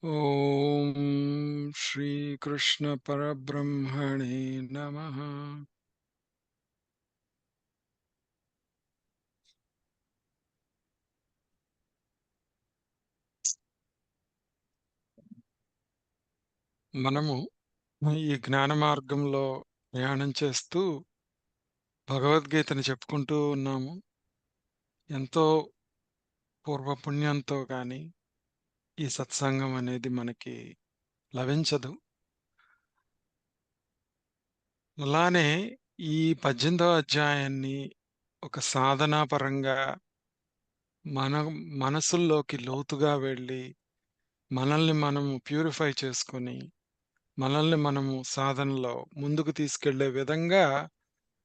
ఓం శ్రీకృష్ణ పరబ్రహ్మణే నమః. మనము ఈ జ్ఞాన మార్గంలో ప్రయాణం చేస్తూ భగవద్గీతని చెప్పుకుంటూ ఉన్నాము. ఎంతో పూర్వపుణ్యంతో గాని ఈ సత్సంగం అనేది మనకి లభించదు. అలానే ఈ 18వ అధ్యాయాన్ని ఒక సాధనా పరంగా మన మనసుల్లోకి లోతుగా వెళ్ళి మనల్ని మనము ప్యూరిఫై చేసుకొని మనల్ని మనము సాధనలో ముందుకు తీసుకెళ్ళే విధంగా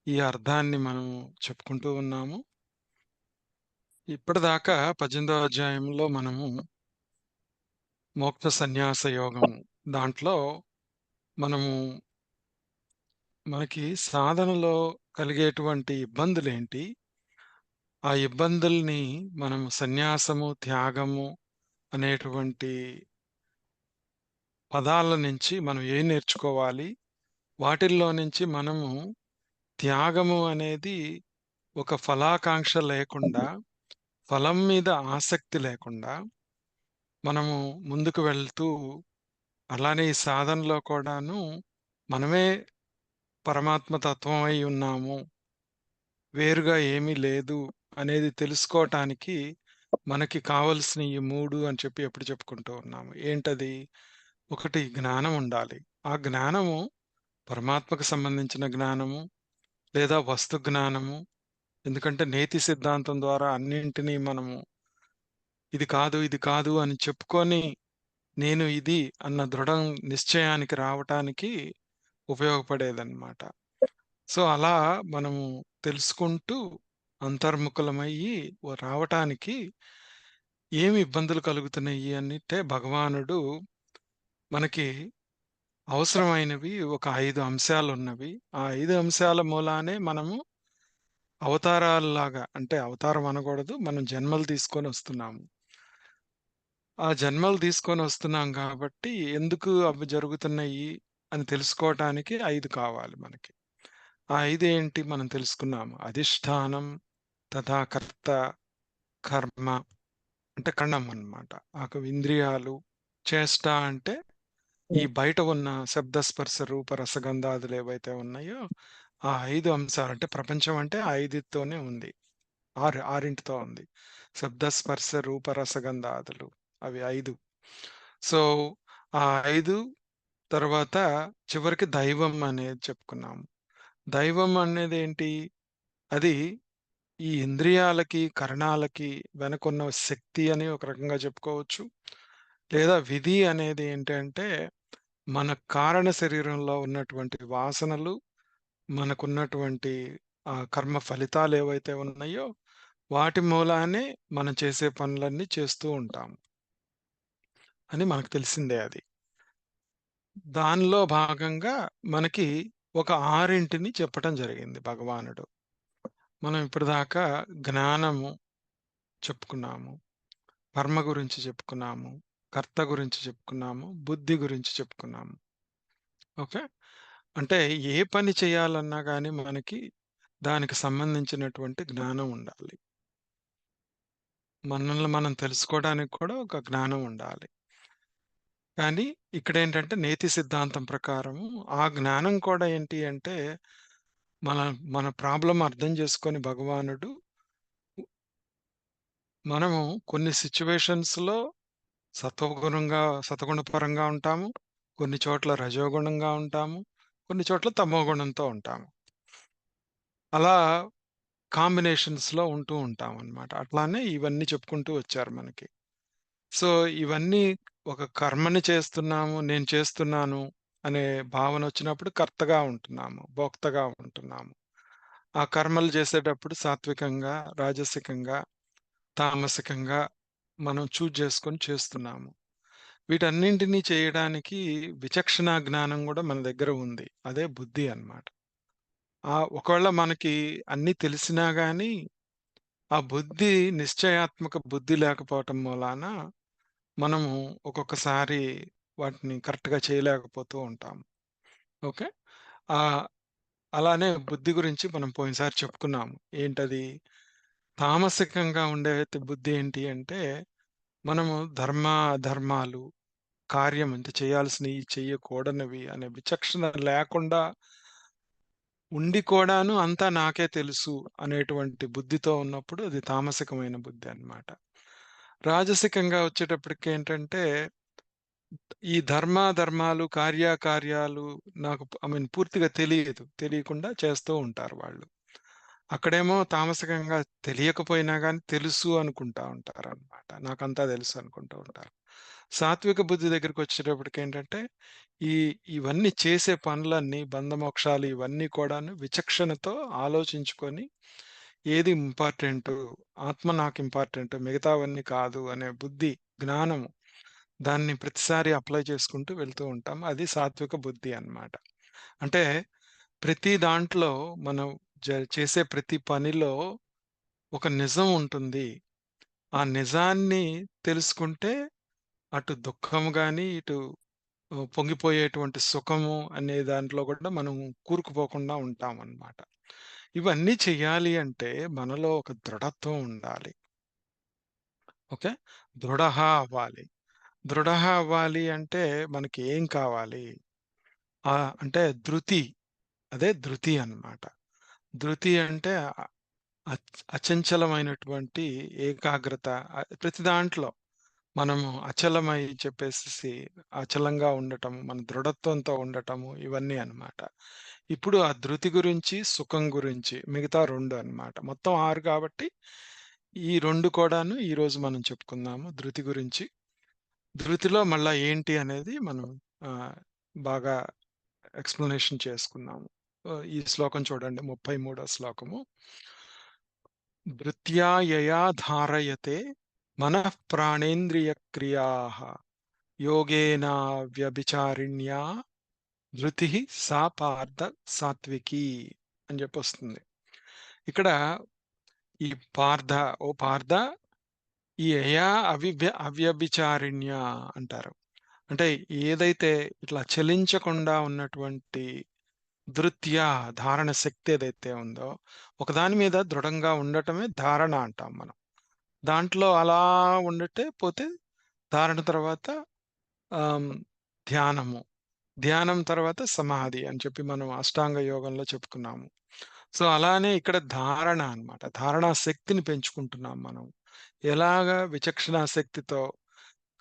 ఈ అర్థాన్ని మనము చెప్పుకుంటూ ఉన్నాము. ఇప్పటిదాకా 18వ అధ్యాయంలో మనము మోక్ష సన్యాస యోగం దాంట్లో మనము మనకి సాధనలో కలిగేటువంటి ఇబ్బందులేంటి? ఆ ఇబ్బందుల్ని మనం సన్యాసము, త్యాగము అనేటువంటి పదాల నుంచి మనం ఏం నేర్చుకోవాలి? వాటిల్లో నుంచి మనము త్యాగము అనేది ఒక ఫలాకాంక్ష లేకుండా, ఫలం మీద ఆసక్తి లేకుండా మనము ముందుకు వెళ్తూ, అలానే ఈ సాధనలో కూడాను మనమే పరమాత్మ తత్వమై ఉన్నాము. వేరుగా ఏమీ లేదు అనేది తెలుసుకోవటానికి మనకి కావలసిన ఈ 3 అని చెప్పి ఎప్పుడు చెప్పుకుంటూ ఉన్నాము. ఏంటది? ఒకటి జ్ఞానం ఉండాలి. ఆ జ్ఞానము పరమాత్మకు సంబంధించిన జ్ఞానము, లేదా వస్తు జ్ఞానము. ఎందుకంటే నేతి సిద్ధాంతం ద్వారా అన్నింటినీ మనము ఇది కాదు, ఇది కాదు అని చెప్పుకొని నేను ఇది అన్న నిశ్చయానికి రావటానికి ఉపయోగపడేదన్నమాట. సో, అలా మనము తెలుసుకుంటూ అంతర్ముఖులమయ్యి రావటానికి ఏమి ఇబ్బందులు కలుగుతున్నాయి అనంటే భగవానుడు మనకి అవసరమైనవి ఒక 5 అంశాలున్నవి. ఆ 5 అంశాల మూలానే మనము అవతారాల్లాగా అంటే అవతారం అనకూడదు. మనం జన్మలు తీసుకొనొస్తున్నాము. ఆ జన్మలు తీసుకొనొస్తున్నాం కాబట్టి ఎందుకు అవి జరుగుతున్నాయి అని తెలుసుకోవటానికి 5 కావాలి మనకి. ఆ 5 ఏంటి మనం తెలుసుకున్నాము. అధిష్టానం, తథా కర్త, కర్మ అంటే కరణం అన్నమాట. ఇంద్రియాలు, చేష్ట అంటే ఈ బయట ఉన్న శబ్ద, స్పర్శ, రూప, రసగంధాదులు ఏవైతే ఉన్నాయో ఆ 5 అంశాలు అంటే ప్రపంచం అంటే ఆ 5తోనే ఉంది. 6 ఉంది. శబ్ద, స్పర్శ, రూప, రసగంధాదులు అవి 5. సో, ఆ 5 తర్వాత చివరికి దైవం అనేది చెప్పుకున్నాము. దైవం అనేదేంటి? అది ఈ ఇంద్రియాలకి, కరణాలకి వెనకున్న శక్తి అని ఒక రకంగా చెప్పుకోవచ్చు. లేదా విధి అనేది ఏంటంటే, మన కారణ శరీరంలో ఉన్నటువంటి వాసనలు, మనకున్నటువంటి కర్మ ఫలితాలేవైతే ఉన్నాయో, వాటి మూలానే మనం చేసే పనులన్నీ చేస్తూ ఉంటాం అని మనకు తెలిసిందే అది. దానిలో భాగంగా మనకి ఒక 6 చెప్పటం జరిగింది భగవానుడు. మనం ఇప్పటిదాకా జ్ఞానము చెప్పుకున్నాము. కర్మ గురించి చెప్పుకున్నాము. కర్త గురించి చెప్పుకున్నాము. బుద్ధి గురించి చెప్పుకున్నాము. ఓకే. అంటే ఏ పని చేయాలన్నా గాని మనకి దానికి సంబంధించినటువంటి జ్ఞానం ఉండాలి. మనల్ని మనం తెలుసుకోవడానికి కూడా ఒక జ్ఞానం ఉండాలి. కానీ ఇక్కడేంటంటే నేతి సిద్ధాంతం ప్రకారము ఆ జ్ఞానం కూడా ఏంటి అంటే మన మన ప్రాబ్లమ్ అర్థం చేసుకొని భగవానుడు మనము కొన్ని సిట్యుయేషన్స్‌లో సత్వగుణ పరంగా ఉంటాము. కొన్ని చోట్ల రజోగుణంగా ఉంటాము. కొన్ని చోట్ల తమోగుణంతో ఉంటాము. అలా కాంబినేషన్స్‌లో ఉంటూ ఉంటామనమాట. అట్లానే ఇవన్నీ చెప్పుకుంటూ వచ్చారు మనకి. సో, ఇవన్నీ ఒక కర్మని చేస్తున్నాము, నేను చేస్తున్నాను అనే భావనొచ్చినప్పుడు కర్తగా ఉంటున్నాము, భోక్తగా ఉంటున్నాము. ఆ కర్మలు చేసేటప్పుడు సాత్వికంగా, రాజసికంగా, తామసికంగా మనం చేసుకొని చేస్తున్నాము. వీటన్నింటినీ చేయడానికి విచక్షణా జ్ఞానం గూడా మన దగ్గర ఉంది. అదే బుద్ధి అన్నమాట. ఒకవేళ మనకి అన్నీ తెలిసినా గానీ, ఆ బుద్ధి నిశ్చయాత్మక బుద్ధి లేకపోవటం మూలాన మనము ఒక్కొక్కసారి వాటిని కరెక్ట్‌గా చేయలేకపోతూ ఉంటాం. ఓకే. ఆహ్, అలానే బుద్ధి గురించి మనం పోయినసారి చెప్పుకున్నాము. ఏంటది? తామసికంగా ఉండే బుద్ధి ఏంటి అంటే, మనము అధర్మాలు, కార్యం అంటే చేయాల్సినయి, చెయ్యకూడనివి అనే విచక్షణ లేకుండా ఉండి కూడాను అంతా నాకే తెలుసు అనేటువంటి బుద్ధితో ఉన్నప్పుడు అది తామసికమైన బుద్ధి అన్నమాట. రాజసికంగా వచ్చేటప్పటికేంటంటే, ఈ ధర్మాలు, కార్యాకార్యాలు నాకు పూర్తిగా తెలియదు. తెలియకుండా చేస్తూ ఉంటారు వాళ్ళు. అక్కడేమో తామసికంగా తెలియకపోయినా గాని తెలుసు అనుకుంటా ఉంటారనమాట. నాకంతా తెలుసు అనుకుంటూ ఉంటారు. సాత్విక బుద్ధి దగ్గరికొచ్చేటప్పటికేంటంటే, ఈ ఇవన్నీ చేసే పనులన్నీ బంధమోక్షాలు ఇవన్నీ కూడాను విచక్షణతో ఆలోచించుకొని, ఏది ఇంపార్టెంటు, ఆత్మ నాకు ఇంపార్టెంటు, మిగతావన్నీ కాదు అనే బుద్ధి, జ్ఞానము దాన్ని ప్రతిసారి అప్లై చేసుకుంటూ వెళ్తూ ఉంటాం. అది సాత్విక బుద్ధి అన్నమాట. అంటే ప్రతి దాంట్లో మనం చేసే ప్రతి పనిలో ఒక నిజం ఉంటుంది. ఆ నిజాన్ని తెలుసుకుంటే అటు దుఃఖం గాని, ఇటు పొంగిపోయేటువంటి సుఖము అనే దాంట్లో కూడా మనం కూరుకుపోకుండా ఉంటామన్నమాట. ఇవన్నీ చెయ్యాలి అంటే మనలో ఒక దృఢత్వం ఉండాలి. ఓకే. దృఢహ అవ్వాలి. దృఢహ అవ్వాలి అంటే మనకి ఏం కావాలి? అంటే ధృతి. అదే ధృతి అన్నమాట. ధృతి అంటే అచంచలమైనటువంటి ఏకాగ్రత. ప్రతి దాంట్లో మనము అచలమై చెప్పేసేసి అచలంగా ఉండటము, మన దృఢత్వంతో ఉండటము ఇవన్నీ అన్నమాట. ఇప్పుడు ఆ ధృతి గురించి, సుఖం గురించి మిగతా 2 అన్నమాట. మొత్తం 6 కాబట్టి ఈ 2 కూడాను ఈరోజు మనం చెప్పుకుందాము ధృతి గురించి. ధృతిలో మళ్ళా ఏంటి అనేది మనం ఆహ్, బాగా ఎక్స్‌ప్లనేషన్ చేసుకుందాము. ఈ శ్లోకం చూడండి 33 శ్లోకము. "ధృత్యా యయా ధారయతే మనః ప్రాణేంద్రియక్రియాః యోగేనావ్యభిచారిణ్యా ధృతిః సా పార్థ సాత్వికీ" అని చెప్పొస్తుంది. ఇక్కడ ఈ పార్థ, ఓ పార్థ, ఈ యయా అవ్యభిచారిణ్య అంటారు. అంటే ఏదైతే ఇట్లా చలించకుండా ఉన్నటువంటి ధృత్యా ధారణ శక్తి ఏదైతే ఉందో, ఒకదాని మీద దృఢంగా ఉండటమే ధారణ అంటాం మనం. దాంట్లో అలా ఉండటే పోతే ధారణ తర్వాత ఆహ్, ధ్యానము. ధ్యానం తర్వాత సమాధి అని చెప్పి మనం అష్టాంగ యోగంలో చెప్పుకున్నాము. సో, అలానే ఇక్కడ ధారణ అన్నమాట. ధారణా శక్తిని పెంచుకుంటున్నాం మనం. ఎలాగా విచక్షణా శక్తితో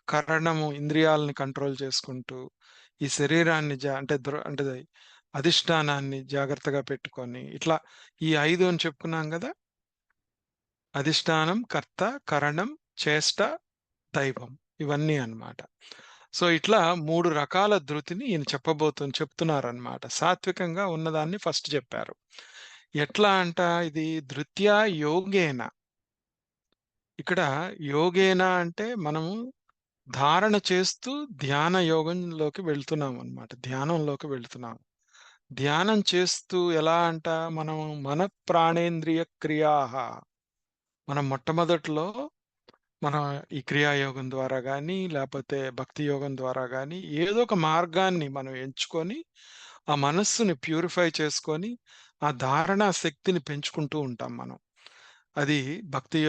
కరణము, ఇంద్రియాలని కంట్రోల్ చేసుకుంటూ, ఈ శరీరాన్ని అంటే అధిష్టానాన్ని జాగ్రత్తగా పెట్టుకొని, ఇట్లా ఈ 5 అని చెప్పుకున్నాం గదా! అధిష్టానం, కర్త, కరణం, చేష్ట, దైవం ఇవన్నీ అన్నమాట. సో, ఇట్లా 3 రకాల ధృతిని ఈయన చెప్తున్నారన్నమాట. సాత్వికంగా ఉన్నదాన్ని ఫస్ట్ జెప్పారు. ఎట్లా అంట ఇది ధృత్యా యోగేన. ఇక్కడ యోగేన అంటే మనము ధారణ చేస్తూ ధ్యాన యోగంలోకి వెళ్తున్నామనమాట. ధ్యానంలోకి వెళ్తున్నాం. ధ్యానం చేస్తూ ఎలా అంట మనం మన ప్రాణేంద్రియ క్రియాహ. మనం మొట్టమొదట్లో మనం ఈ క్రియాయోగం ద్వారా గానీ, లేపోతే భక్తి యోగం ద్వారా గానీ, ఏదో ఒక మార్గాన్ని మనం ఎంచుకొని, ఆ మనస్సుని ప్యూరిఫై చేసుకొని, ఆ ధారణా శక్తిని పెంచుకుంటూ ఉంటాం మనం. అది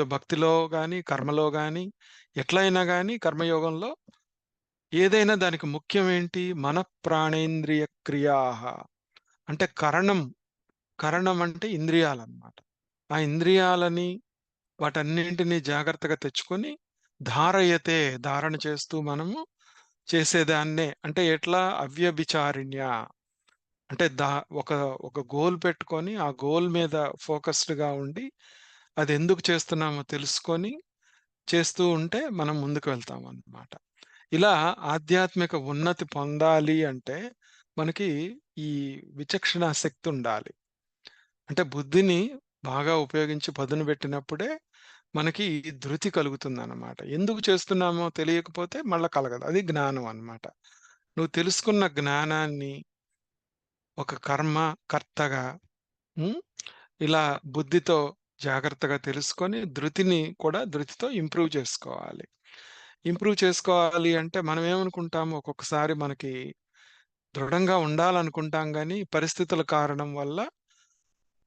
భక్తిలో గానీ, కర్మలో గానీ, ఎట్లైనా గానీ కర్మయోగంలో ఏదైనా దానికి ముఖ్యమేంటి? మన ప్రాణేంద్రియ క్రియాహ. అంటే కరణం అంటే ఇంద్రియాలన్నమాట. ఆ ఇంద్రియాలని వాటన్నింటిని జాగ్రత్తగా తెచ్చుకొని ధారయతే ధారణ చేస్తూ మనము చేసేదాన్నే అంటే ఎట్లా అవ్యభిచారిణ్య అంటే ఒక ఒక గోల్ పెట్టుకొని ఆ గోల్ మీద ఫోకస్డ్‌గా ఉండి అదెందుకు చేస్తున్నామో తెలుసుకొని చేస్తూ ఉంటే మనం ముందుకు వెళ్తామన్నమాట. ఇలా ఆధ్యాత్మిక ఉన్నతి పొందాలి అంటే మనకి ఈ విచక్షణా శక్తి ఉండాలి. అంటే బుద్ధిని బాగా ఉపయోగించి పదును పెట్టినప్పుడే మనకి ఈ ధృతి కలుగుతుందన్నమాట. ఎందుకు చేస్తున్నామో తెలియకపోతే మళ్ళా కలగదు. అది జ్ఞానం అన్నమాట. నువ్వు తెలుసుకున్న జ్ఞానాన్ని ఒక కర్తగా హ్మ్. ఇలా బుద్ధితో జాగ్రత్తగా తెలుసుకొని ధృతిని కూడా ధృతితో ఇంప్రూవ్ చేసుకోవాలి. ఇంప్రూవ్ చేసుకోవాలి అంటే మనం ఏమనుకుంటాము ఒక్కొక్కసారి మనకి దృఢంగా ఉండాలనుకుంటాం గానీ, పరిస్థితుల కారణం వల్ల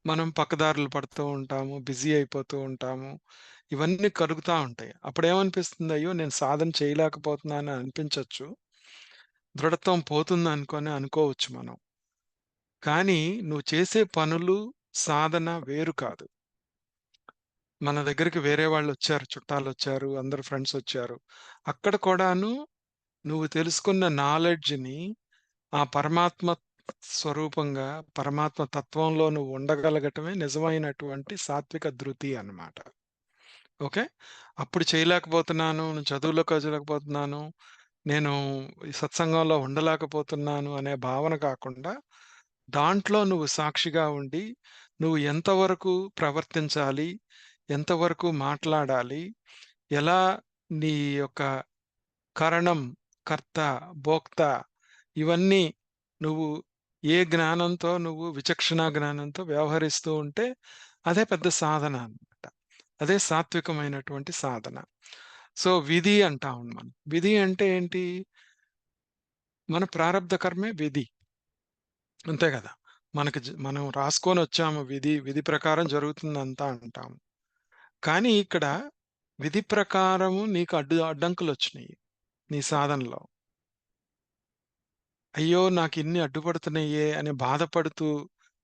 మనం పక్కదారులు పడుతూ ఉంటాము. బిజీ అయిపోతూ ఉంటాము. ఇవన్నీ కలుగుతా ఉంటాయి. అప్పుడేమనిపిస్తుంది, అయ్యో! నేను సాధన చేయలేకపోతున్నాను అనిపించొచ్చు. దృఢత్వం పోతుందనుకోని అనుకోవచ్చు మనం. కానీ నువ్వు చేసే పనులు, సాధన వేరు కాదు. మన దగ్గరికి వేరే వాళ్ళొచ్చారు, చుట్టాలొచ్చారు, అందరు ఫ్రెండ్సొచ్చారు. అక్కడ కూడాను నువ్వు తెలుసుకున్న నాలెడ్జ్‌ని ఆ పరమాత్మ స్వరూపంగా, పరమాత్మ తత్వంలో నువ్వు ఉండగలగటమే నిజమైనటువంటి సాత్విక ధృతి అన్నమాట. ఓకే. అప్పుడు చేయలేకపోతున్నాను, నేను చదువులో చదవలేకపోతున్నాను, నేను ఈ సత్సంగంలో ఉండలేకపోతున్నాను అనే భావన కాకుండా, దాంట్లో నువ్వు సాక్షిగా ఉండి, నువ్వు ఎంతవరకు ప్రవర్తించాలి, ఎంతవరకు మాట్లాడాలి, ఎలా నీ యొక్క కరణం, కర్త, భోక్త ఇవన్నీ నువ్వు ఏ జ్ఞానంతో నువ్వు విచక్షణా జ్ఞానంతో వ్యవహరిస్తూ ఉంటే, అదే పెద్ద సాధన అన్నమాట. అదే సాత్వికమైనటువంటి సాధన. సో, విధి అంటాం మనం. విధి అంటే ఏంటి? మన ప్రారబ్ధ కర్మే విధి. అంతే గదా! మనం రాసుకొనొచ్చాము విధి, విధి ప్రకారం జరుగుతుందంతా అంటాం. కానీ ఇక్కడ విధి ప్రకారము నీకు అడ్డంకులొచ్చినియి నీ సాధనలో. అయ్యో! నాకిన్ని అడ్డుపడుతున్నాయే అని బాధపడుతూ,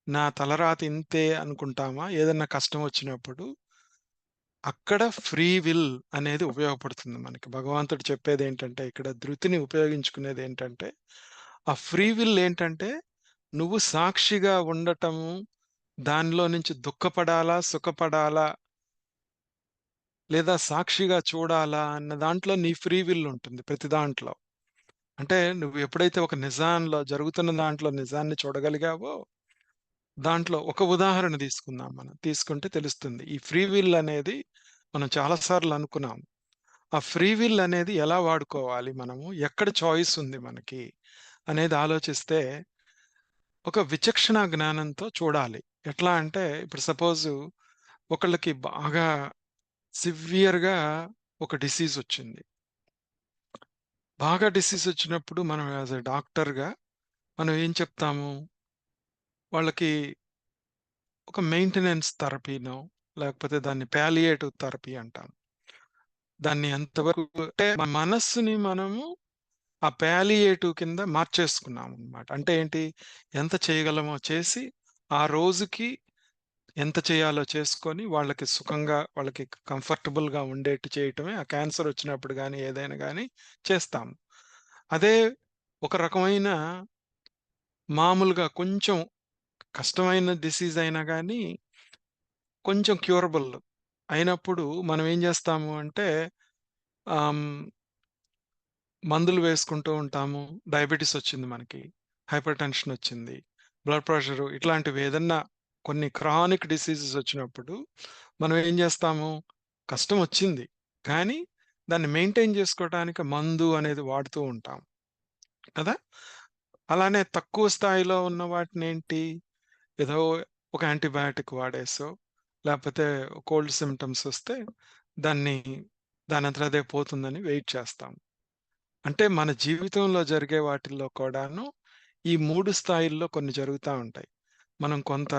నా తలరాత ఇంతే అనుకుంటామా? ఏదన్నా కష్టం వచ్చినప్పుడు, అక్కడ ఫ్రీ విల్ అనేది ఉపయోగపడుతుంది మనకి. భగవంతుడు చెప్పేదేంటంటే, ఇక్కడ ధృతిని ఉపయోగించుకునేదేంటంటే, ఆ ఫ్రీ విల్ ఏంటంటే, నువ్వు సాక్షిగా ఉండటము, దానిలో నుంచి దుఃఖపడాలా, సుఖపడాలా, లేదా సాక్షిగా చూడాలా అన్న దాంట్లో నీ ఫ్రీ విల్ ఉంటుంది ప్రతి దాంట్లో. అంటే నువ్వు ఎప్పుడైతే ఒక నిజాంలో జరుగుతున్న దాంట్లో నిజాన్ని చూడగలిగావో, దాంట్లో ఒక ఉదాహరణ తీసుకుందాం మనం. తీసుకుంటే తెలుస్తుంది. ఈ ఫ్రీ విల్ అనేది మనం చాలా సార్లు అనుకున్నాం. ఆ ఫ్రీ విల్ అనేది ఎలా వాడుకోవాలి మనము? ఎక్కడ చాయిస్ ఉంది మనకి? అనేది ఆలోచిస్తే ఒక విచక్షణ జ్ఞానంతో చూడాలి. ఎట్లా అంటే ఇప్పుడు సపోజు ఒకళ్ళకి బాగా సివియర్‌గా ఒక డిసీజ్ వచ్చింది. బాగా డిసీజ్ వచ్చినప్పుడు మనం యాస్ ఎ డాక్టర్‌గా మనం ఏం చెప్తాము? వాళ్ళకి ఒక మెయింటెనెన్స్ థెరపీనో, లేకపోతే దాన్ని పాలియేటివ్ థెరపీ అంటాం. దాన్ని ఎంతవరకు అంటే మన మనస్సుని మనము ఆ పాలియేటివ్ కింద మార్చేసుకున్నామనమాట. అంటే ఏంటి? ఎంత చేయగలమో చేసి, ఆ రోజుకి ఎంత చేయాలో చేసుకొని, వాళ్ళకి సుఖంగా, వాళ్ళకి కంఫర్టబుల్‌గా ఉండేట్టు చేయటమే ఆ క్యాన్సర్ వచ్చినప్పుడు గానీ, ఏదైనా గానీ చేస్తాం. అదే ఒక రకమైన మామూలుగా కొంచెం కష్టమైన డిసీజ్ అయినా గానీ కొంచెం క్యూరబుల్ అయినప్పుడు మనం ఏం జేస్తాము అంటే ఆహ్, హ్మ్, మందులు వేసుకుంటూ ఉంటాము. డయాబెటిస్ వచ్చింది మనకి. హైపర్ టెన్షన్ వచ్చింది. బ్లడ్ ప్రెషరు ఇట్లాంటివి ఏదన్నా కొన్ని క్రానిక్ డిసీజెస్ వచ్చినప్పుడు మనం ఏం జేస్తాము? కష్టం వచ్చింది. కానీ దాన్ని మెయింటైన్ జేసుకోవటానికి మందు అనేది వాడుతూ ఉంటాం. కదా! అలానే తక్కువ స్థాయిలో ఉన్న వాటినేంటి ఏదో ఒక యాంటీబయాటిక్ వాడేసో, లేపోతే కోల్డ్ సింప్టమ్స్ వస్తే దాన్ని దానంతట అదే పోతుందని వెయిట్ చేస్తాం. అంటే మన జీవితంలో జరిగే వాటిల్లో కూడాను ఈ 3 స్థాయిల్లో కొన్ని జరుగుతా ఉంటాయి. మనం కొంత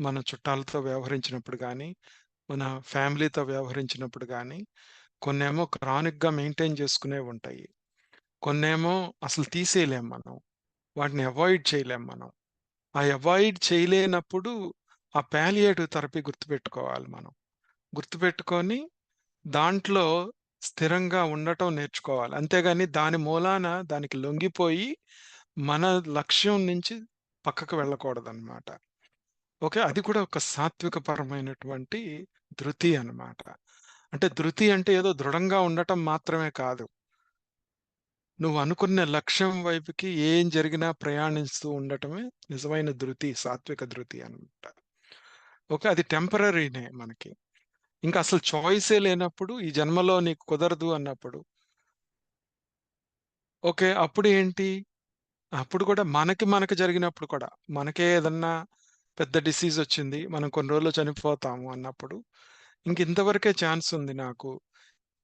మన చుట్టాలతో వ్యవహరించినప్పుడు గానీ, మన ఫ్యామిలీతో వ్యవహరించినప్పుడు గానీ, కొన్నేమో క్రానిక్‌గా మెయింటైన్ చేసుకునేవుంటాయి. కొన్నేమో అసలు తీసేయలేం మనం. వాటిని అవాయిడ్ చేయలేం మనం. ఆ అవాయిడ్ చేయలేనప్పుడు ఆ పాలియేటివ్ థెరపీ గుర్తుపెట్టుకోవాలి మనం. గుర్తుపెట్టుకొని దాంట్లో స్థిరంగా ఉండటం నేర్చుకోవాలి. అంతేగాని దాని మూలాన దానికి లొంగిపోయి మన లక్ష్యం నుంచి పక్కకు వెళ్ళకూడదనమాట. ఓకే. అది కూడా ఒక సాత్విక పరమైనటువంటి ధృతి అనమాట. అంటే ధృతి అంటే ఏదో దృఢంగా ఉండటం మాత్రమే కాదు. నువ్వు అనుకున్న లక్ష్యం వైపుకి ఏం జరిగినా ప్రయాణిస్తూ ఉండటమే నిజమైన ధృతి, సాత్విక ధృతి అనమాట. ఓకే. అది టెంపరరీనే మనకి. ఇంకా అసలు చాయిసే లేనప్పుడు, ఈ జన్మలో నీకు కుదరదు అన్నప్పుడు, ఓకే. అప్పుడు ఏంటి? అప్పుడు కూడా మనకి జరిగినప్పుడు కూడా, మనకే ఏదన్నా పెద్ద డిసీజ్ వచ్చింది. మనం కొన్ని రోజుల్లో చనిపోతాము అన్నప్పుడు, ఇంక ఇంతవరకే ఛాన్స్ ఉంది నాకు.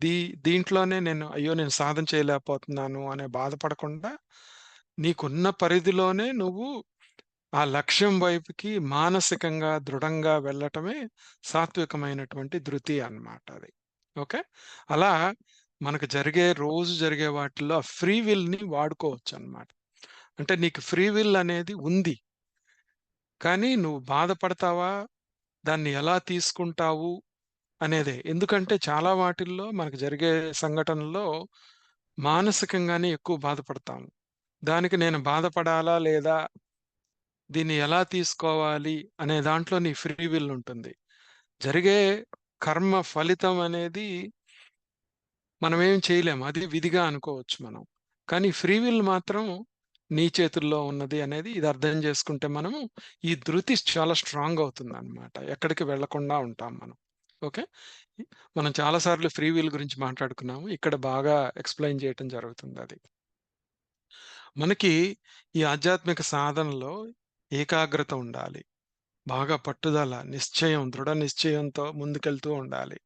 దీ దీంట్లోనే నేను సాధన చేయలేకపోతున్నాను అనే బాధపడకుండా, నీకున్న పరిధిలోనే నువ్వు ఆ లక్ష్యం వైపుకి మానసికంగా దృఢంగా వెళ్ళటమే సాత్వికమైనటువంటి ధృతి అన్నమాట అది. ఓకే. అలా మనకు రోజు జరిగే వాటిల్లో ఆ ఫ్రీ విల్‌ని వాడుకోవచ్చన్నమాట. అంటే నీకు ఫ్రీ విల్ అనేది ఉంది. కానీ నువ్వు బాధపడతావా? దాన్ని ఎలా తీసుకుంటావు? అనేదే. ఎందుకంటే చాలా వాటిల్లో మనకు జరిగే సంఘటనల్లో మానసికంగానే ఎక్కువ బాధపడతాము. దానికి నేను బాధపడాలా? లేదా? దీన్ని ఎలా తీసుకోవాలి? అనే దాంట్లో నీ ఫ్రీ విల్ ఉంటుంది. జరిగే కర్మ ఫలితం అనేది మనమేం చేయలేము. అది విధిగా అనుకోవచ్చు మనం. కానీ ఫ్రీ విల్ మాత్రం నీ చేతుల్లో ఉన్నది అనేది ఇది అర్థం చేసుకుంటే మనము ఈ ధృతి చాలా స్ట్రాంగ్ అవుతుందన్నమాట. ఎక్కడికి వెళ్ళకుండా ఉంటాం మనం. ఓకే. మనం చాలా సార్లు ఫ్రీ విల్ గురించి మాట్లాడుకున్నాము. ఇక్కడ బాగా ఎక్స్‌ప్లెయిన్ చేయటం జరుగుతుందది. మనకి ఈ ఆధ్యాత్మిక సాధనలో ఏకాగ్రత ఉండాలి. బాగా పట్టుదల, నిశ్చయం, దృఢ నిశ్చయంతో ముందుకెళ్తూ ఉండాలి.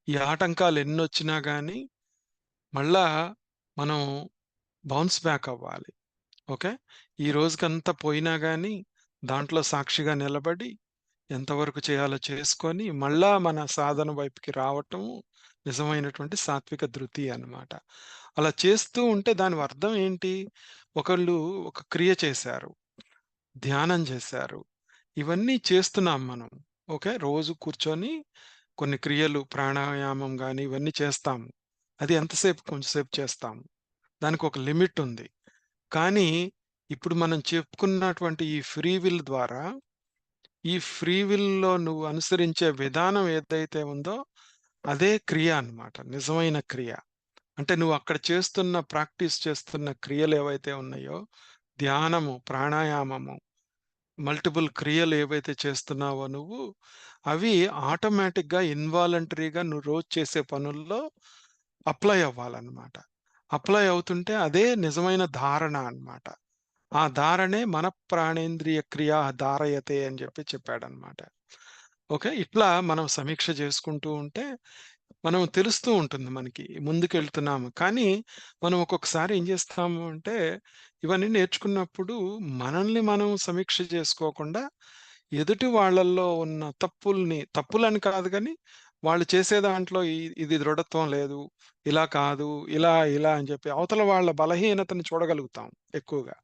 ఈ ఆటంకాలు ఎన్నొచ్చినా గాని మళ్ళా మనం బౌన్స్ బ్యాక్ అవ్వాలి. ఓకే. ఈ రోజుకంతా పోయినా గాని దాంట్లో సాక్షిగా నిలబడి ఎంతవరకు చేయాలో చేసుకొని మళ్ళా మన సాధన వైపుకి రావటం నిజమైనటువంటి సాత్విక ధృతి అన్నమాట. అలా చేస్తూ ఉంటే దాని అర్థం ఏంటి? ఒకళ్ళు ఒక క్రియ చేశారు. ధ్యానం చేశారు. ఇవన్నీ చేస్తున్నాం మనం. ఓకే. రోజు కూర్చొని కొన్ని క్రియలు ప్రాణాయామం గాని ఇవన్నీ చేస్తాము. అది ఎంతసేపు? కొంచెం సేపు చేస్తాము. దానికొక లిమిట్ ఉంది. కానీ ఇప్పుడు మనం చెప్పుకున్నటువంటి ఈ ఫ్రీ విల్ ద్వారా ఈ ఫ్రీ విల్‌లో నువ్వు అనుసరించే విధానం ఏదైతే ఉందో అదే క్రియ అన్నమాట. నిజమైన క్రియ. అంటే నువ్వు అక్కడ ప్రాక్టీస్ చేస్తున్న క్రియలేవైతే ఉన్నాయో ధ్యానము, ప్రాణాయామము, మల్టిపుల్ క్రియలు ఏవైతే చేస్తున్నావో నువ్వు, అవి ఆటోమేటిక్‌గా ఇన్వాలంటరీగా నువ్వు రోజు చేసే పనుల్లో అప్లై అవ్వాలన్నమాట. అప్లై అవుతుంటే అదే నిజమైన ధారణ అన్నమాట. ఆ ధారణే మన ప్రాణేంద్రియ క్రియా ధారయతే అని చెప్పాడన్నమాట. ఓకే. ఇట్లా మనం సమీక్ష చేసుకుంటూ ఉంటే, మనం తెలుస్తూ ఉంటుంది మనకి. ముందుకెళ్తున్నాము. కానీ, మనం ఒక్కొక్కసారి ఏం చేస్తాము అంటే, ఇవన్నీ నేర్చుకున్నప్పుడు మనల్ని మనం సమీక్ష చేసుకోకుండా, ఎదుటి వాళ్ళల్లో ఉన్న తప్పులని కాదు గానీ, వాళ్ళు చేసే దాంట్లో ఇది దృఢత్వం లేదు, ఇలా కాదు, ఇలా అని చెప్పి అవతల వాళ్ళ బలహీనతను చూడగలుగుతాం ఎక్కువగా.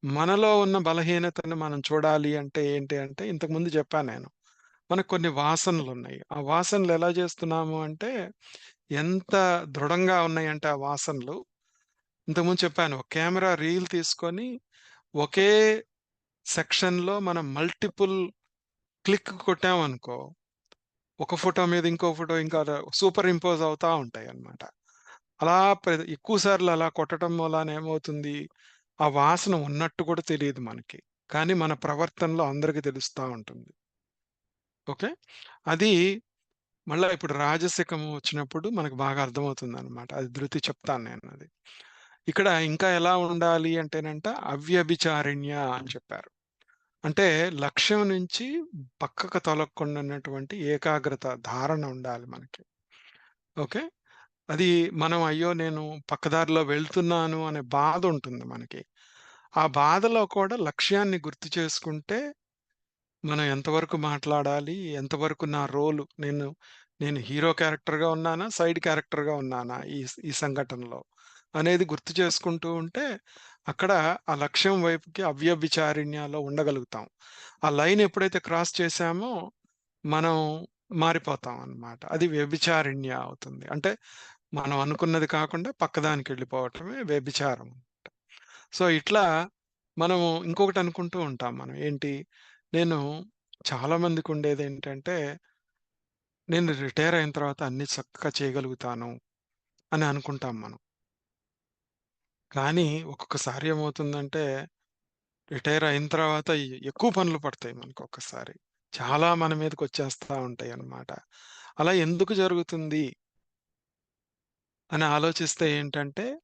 మనలో ఉన్న బలహీనతను మనం చూడాలి అంటే ఏంటి అంటే, ఇంతకుముందు చెప్పాను నేను. మనకు కొన్ని వాసనలున్నాయి. ఆ వాసనలు ఎలా చేస్తున్నాము అంటే, ఎంత దృఢంగా ఉన్నాయంటే ఆ వాసనలు, ఇంతకుముందు చెప్పాను. ఒక కెమెరా రీల్ తీసుకొని, ఒకే సెక్షన్‌లో మనం మల్టిపుల్ క్లిక్ కొట్టామనుకో, ఒక ఫోటో మీద ఇంకో ఫోటో ఇంకా సూపర్ ఇంపోజ్ అవుతా ఉంటాయన్నమాట. అలా ఎక్కువ సార్లు అలా కొట్టడం వలన ఏమవుతుంది, ఆ వాసన ఉన్నట్టు కూడా తెలీదు మనకి. కానీ మన ప్రవర్తనలో అందరికి తెలుస్తా ఉంటుంది. ఓకే. అది మళ్ళా ఇప్పుడు రాజసికం వచ్చినప్పుడు మనకు బాగా అర్థమవుతుందనమాట. అది ధృతి చెప్తాను నేనది. ఇక్కడ ఇంకా ఎలా ఉండాలి అంటేనంట అవ్యభిచారిణ్య అని చెప్పారు. అంటే లక్ష్యం నుంచి పక్కకు తొలగకుండా ఉన్నటువంటి ఏకాగ్రత, ధారణ ఉండాలి మనకి. ఓకే. అది మనం అయ్యో! నేను పక్కదారిలో వెళ్తున్నాను అనే బాధుంటుంది మనకి. ఆ బాధలో కూడా లక్ష్యాన్ని గుర్తు చేసుకుంటే మనం ఎంతవరకు మాట్లాడాలి? ఎంతవరకు నా రోలు నేను హీరో క్యారెక్టర్‌గా ఉన్నానా? సైడ్ క్యారెక్టర్‌గా ఉన్నానా? ఈ సంఘటనలో అనేది గుర్తు చేసుకుంటూ ఉంటే, అక్కడ ఆ లక్ష్యం వైపుకి అవ్యభిచారిణ్యాలో ఉండగలుగుతాం. ఆ లైన్ ఎప్పుడైతే క్రాస్ చేసామో, మనం మారిపోతాం అన్నమాట. అది వ్యభిచారిణ్య అవుతుంది. అంటే మనం అనుకున్నది కాకుండా పక్కదానికెళ్ళిపోవటమే వ్యభిచారం. సో, ఇట్లా మనము ఇంకొకటి అనుకుంటూ ఉంటాం మనం. ఏంటి? నేను చాలా మందికుండేదేంటంటే, నేను రిటైర్ అయిన తర్వాత అన్నీ చక్కగా చేయగలుగుతాను అని అనుకుంటాం మనం. కానీ ఒక్కొక్కసారి ఏమవుతుందంటే, రిటైర్ అయిన తర్వాత ఎక్కువ పనులు పడతాయి మనకొక్కసారి. చాలా మన మీదకొచ్చేస్తా ఉంటాయన్నమాట. అలా ఎందుకు జరుగుతుంది అని ఆలోచిస్తే ఏంటంటే,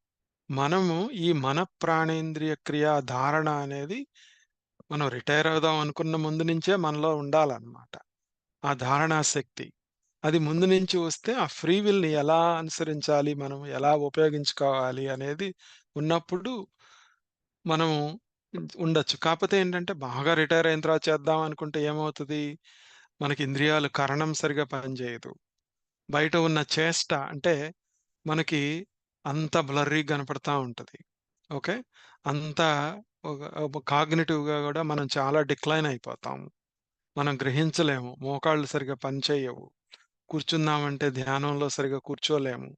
మనము ఈ మన ప్రాణేంద్రియ క్రియ ధారణ అనేది మనం రిటైర్ అవుదాం అనుకున్న ముందు నుంచే మనలో ఉండాలన్నమాట. ఆ ధారణా శక్తి. అది ముందు నుంచి వస్తే ఆ ఫ్రీ విల్‌ని ఎలా అనుసరించాలి, మనం ఎలా ఉపయోగించుకోవాలి అనేది ఉన్నప్పుడు మనము ఉండొచ్చు. కాపోతే ఏంటంటే బాగా రిటైర్ అయిన తర్వాత చేద్దాం అనుకుంటే ఏమవుతది? మనకి ఇంద్రియాలు కరణం సరిగ్గా పనిచేయదు. బయట ఉన్న చేష్ట అంటే మనకి అంతా బ్లర్రీగా కనపడతా ఉంటది. ఓకే. అంతా కాగ్నిటివ్‌గా గూడా మనం చాలా డిక్లైన్ అయిపోతాము. మనం గ్రహించలేము. మోకాళ్ళు సరిగ్గా పనిచేయవు. కూర్చుందామంటే ధ్యానంలో సరిగ్గా కూర్చోలేము.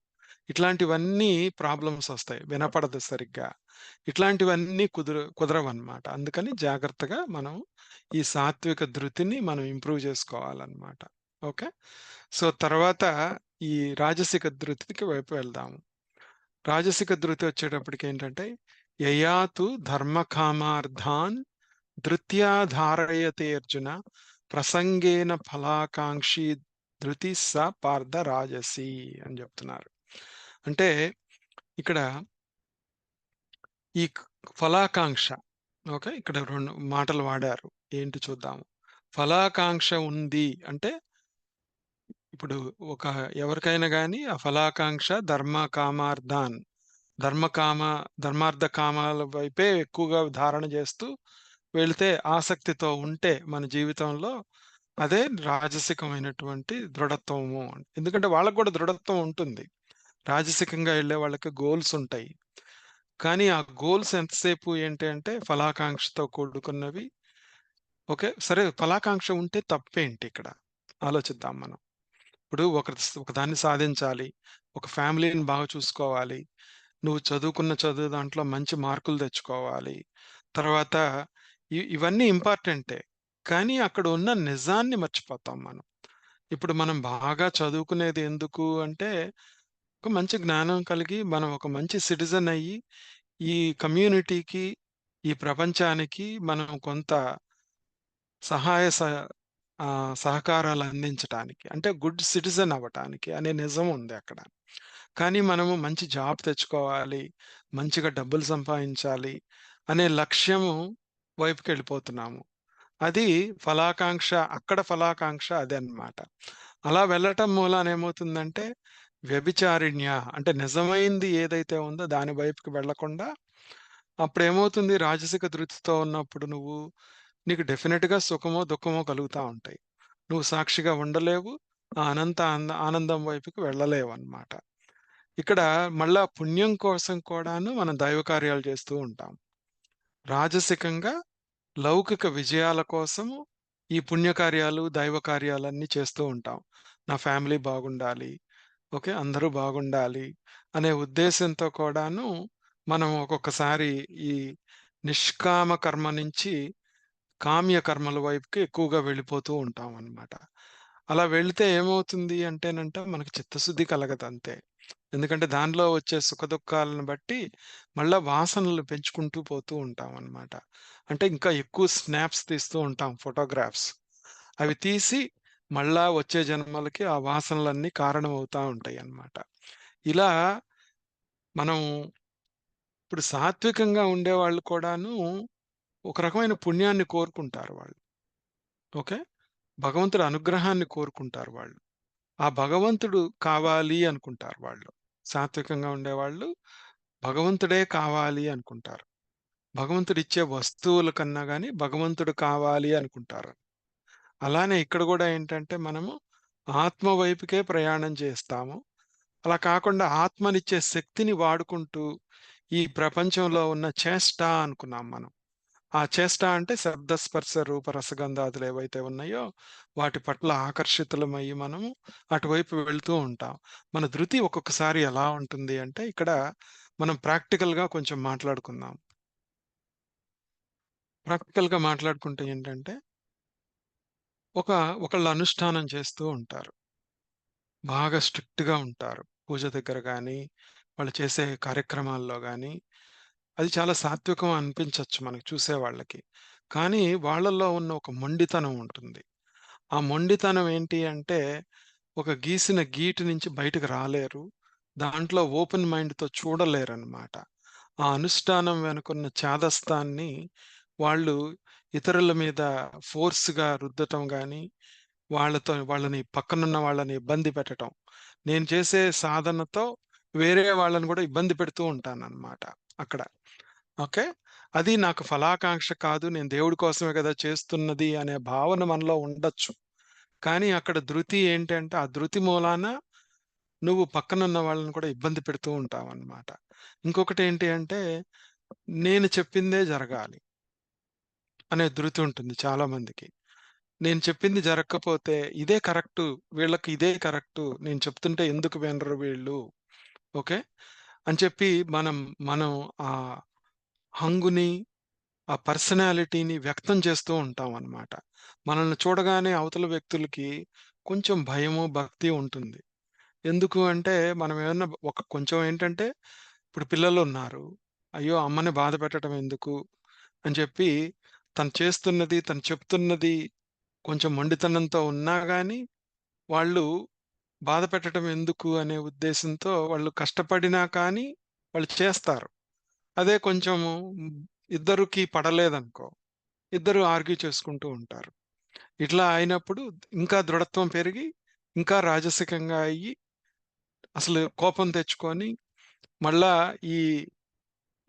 ఇట్లాంటివన్నీ ప్రాబ్లమ్స్ ఒస్తాయి. వినపడదు సరిగ్గా. ఇట్లాంటివన్నీ కుదరవనమాట. అందుకని జాగ్రత్తగా మనం ఈ సాత్విక ధృతిని మనం ఇంప్రూవ్ జేసుకోవాలనమాట. ఓకే. సో, తర్వాత ఈ రాజసిక ధృతికి వైపు వెళ్దాము. రాజసిక ధృతి వచ్చేటప్పటికేంటంటే, యయాతు ధర్మకామార్థాన్ ధృత్యా ధారయతే అర్జున ప్రసంగేన ఫలాకాంక్షి ధృతి స పార్థ రాజసి అని చెప్తున్నారు. అంటే ఇక్కడ ఈ ఫలాకాంక్ష, ఓకే. ఇక్కడ 2 మాటలు వాడారు. ఏంటి చూద్దాము. ఫలాకాంక్ష ఉంది అంటే ఇప్పుడు ఒక ఎవరికైనా గాని ఆ ఫలాకాంక్ష ధర్మ కామార్థాన్ ధర్మ కామ ధర్మార్థ కామాల వైపే ఎక్కువగా ధారణ చేస్తూ వెళితే ఆసక్తితో ఉంటే మన జీవితంలో అదే రాజసికమైనటువంటి దృఢత్వము. ఎందుకంటే వాళ్ళకి కూడా దృఢత్వం ఉంటుంది. రాజసికంగా వెళ్ళే వాళ్ళకి గోల్స్ ఉంటాయి. కానీ ఆ గోల్స్ ఎంతసేపు ఏంటి అంటే ఫలాకాంక్షతో కూడుకున్నవి. ఓకే. సరే, ఫలాకాంక్ష ఉంటే తప్పేంటి ఇక్కడ? ఆలోచిద్దాం మనం. ఇప్పుడు ఒకదాన్ని సాధించాలి. ఒక ఫ్యామిలీని బాగా చూసుకోవాలి. నువ్వు చదువుకున్న చదువు దాంట్లో మంచి మార్కులు తెచ్చుకోవాలి. తర్వాత ఇవన్నీ ఇంపార్టెంటే. కానీ అక్కడ ఉన్న నిజాన్ని మర్చిపోతాం మనం. ఇప్పుడు మనం బాగా చదువుకునేది ఎందుకు అంటే, ఒక మంచి జ్ఞానం కలిగి మనం ఒక మంచి సిటిజన్ అయ్యి, ఈ కమ్యూనిటీకి, ఈ ప్రపంచానికి మనం కొంత సహాయ స సహకారాలు అందించటానికి. అంటే గుడ్ సిటిజన్ అవ్వటానికి అనే నిజం ఉంది అక్కడ. కానీ మనము మంచి జాబ్ తెచ్చుకోవాలి, మంచిగా డబ్బులు సంపాదించాలి అనే లక్ష్యము వైపుకెళ్ళిపోతున్నాము. అది ఫలాకాంక్ష, అక్కడ ఫలాకాంక్ష అదనమాట. అలా వెళ్ళటం మూలాన ఏమవుతుందంటే, వ్యభిచారిణ్య అంటే నిజమైంది ఏదైతే ఉందో దాని వైపుకి వెళ్ళకుండా, అప్పుడేమవుతుంది రాజసిక ధృతితో ఉన్నప్పుడు నీకు డెఫినిట్‌గా సుఖమో, దుఃఖమో కలుగుతా ఉంటాయి. నువ్వు సాక్షిగా ఉండలేవు. ఆ అనంత ఆనందం వైపుకి వెళ్ళలేవన్నమాట. ఇక్కడ మళ్ళా పుణ్యం కోసం కూడాను మనం దైవ కార్యాలు చేస్తూ ఉంటాం. రాజసికంగా లౌకిక విజయాల కోసము ఈ పుణ్యకార్యాలు, దైవ కార్యాలన్నీ చేస్తూ ఉంటాం. నా ఫ్యామిలీ బాగుండాలి. ఓకే. అందరూ బాగుండాలి అనే ఉద్దేశ్యంతో కూడాను మనం ఒక్కొక్కసారి ఈ నిష్కామ కర్మ నుంచి కామ్య కర్మల వైపుకి ఎక్కువగా వెళ్ళిపోతూ ఉంటామనమాట. అలా వెళితే ఏమవుతుంది అంటేనంట మనకి చిత్తశుద్ధి కలగదంతే. ఎందుకంటే దానిలో వచ్చే సుఖదుఖాలను బట్టి మళ్ళా వాసనలు పెంచుకుంటూ పోతూ ఉంటామనమాట. అంటే ఇంకా ఎక్కువ స్నాప్స్ తీస్తూ ఉంటాం, ఫోటోగ్రాఫ్స్. అవి తీసి మళ్ళా వచ్చే జన్మలకి ఆ వాసనలన్నీ కారణమవుతా ఉంటాయన్నమాట. ఇలా మనం ఇప్పుడు సాత్వికంగా ఉండేవాళ్ళు కూడాను ఒక రకమైన పుణ్యాన్ని కోరుకుంటారు వాళ్ళు. ఓకే. భగవంతుడి అనుగ్రహాన్ని కోరుకుంటారు వాళ్ళు. ఆ భగవంతుడు కావాలి అనుకుంటారు వాళ్ళు. సాత్వికంగా ఉండేవాళ్ళు భగవంతుడే కావాలి అనుకుంటారు. భగవంతుడిచ్చే వస్తువుల కన్నా గాని భగవంతుడు కావాలి అనుకుంటారు. అలానే ఇక్కడ గూడా ఏంటంటే మనము ఆత్మ వైపుకే ప్రయాణం చేస్తాము. అలా కాకుండా ఆత్మనిచ్చే శక్తిని వాడుకుంటూ ఈ ప్రపంచంలో ఉన్న చేష్ట అనుకున్నాం మనం. ఆ చేష్ట అంటే శబ్ద, స్పర్శ, రూప, రసగంధాదులు ఏవైతే ఉన్నాయో వాటి పట్ల ఆకర్షితులమయ్యి మనము అటువైపు వెళ్తూ ఉంటాం. మన ధృతి ఒక్కొక్కసారి ఎలా ఉంటుంది అంటే ఇక్కడ మనం ప్రాక్టికల్‌గా కొంచెం మాట్లాడుకుందాం. ప్రాక్టికల్‌గా మాట్లాడుకుంటే ఏంటంటే ఒక ఒకళ్ళు అనుష్ఠానం చేస్తూ ఉంటారు. బాగా స్ట్రిక్ట్‌గా ఉంటారు. పూజ దగ్గర గాని, వాళ్ళు చేసే కార్యక్రమాల్లో గాని, అది చాలా సాత్వికం అనిపించొచ్చు మనకు చూసేవాళ్ళకి. కానీ వాళ్ళలో ఉన్న ఒక మొండితనం ఉంటుంది. ఆ మొండితనం ఏంటి అంటే, ఒక గీసిన గీటు నుంచి బయటకు రాలేరు. దాంట్లో ఓపెన్ మైండ్‌తో చూడలేరనమాట. ఆ అనుష్ఠానం వెనుకున్న చాదస్తాన్ని వాళ్ళు ఇతరుల మీద ఫోర్స్‌గా రుద్దటం గాని, వాళ్ళని పక్కనున్న వాళ్ళని ఇబ్బంది పెట్టటం. నేను చేసే సాధనతో వేరే వాళ్ళని గూడా ఇబ్బంది పెడుతూ ఉంటాననమాట అక్కడ. ఓకే. అది నాకు ఫలాకాంక్ష కాదు. నేను దేవుడి కోసమే గదా చేస్తున్నది అనే భావన మనలో ఉండొచ్చు. కానీ అక్కడ ధృతి ఏంటంటే, ఆ ధృతి మూలాన నువ్వు పక్కనున్న వాళ్ళని కూడా ఇబ్బంది పెడుతూ ఉంటావనమాట. ఇంకొకటేంటి అంటే, నేను చెప్పిందే జరగాలి అనే ధృతి ఉంటుంది చాలా మందికి. నేను చెప్పింది జరక్కపోతే ఇదే కరెక్టు. వీళ్ళకి ఇదే కరెక్టు. నేను చెప్తుంటే ఎందుకు వినరు వీళ్ళు. ఓకే. అని చెప్పి మనం ఆ హంగుని, ఆ పర్సనాలిటీని వ్యక్తం చేస్తూ ఉంటామనమాట. మనల్ని చూడగానే అవతల వ్యక్తులకి కొంచెం భయము, భక్తి ఉంటుంది. ఎందుకు అంటే మనం ఏమన్నా కొంచెం ఏంటంటే ఇప్పుడు పిల్లలున్నారు. అయ్యో! అమ్మని బాధ పెట్టడం ఎందుకు అని చెప్పి తను చెప్తున్నది కొంచెం మొండితనంతో ఉన్నా గాని వాళ్ళు బాధ పెట్టడం ఎందుకు అనే ఉద్దేశంతో వాళ్ళు కష్టపడినా కానీ వాళ్ళు చేస్తారు. అదే కొంచెము ఇద్దరికి పడలేదనుకో, ఇద్దరు ఆర్గ్యూ చేసుకుంటూ ఉంటారు. ఇట్లా అయినప్పుడు ఇంకా దృఢత్వం పెరిగి, ఇంకా రాజసికంగా అయ్యి, అసలు కోపం తెచ్చుకొని మళ్ళా ఈ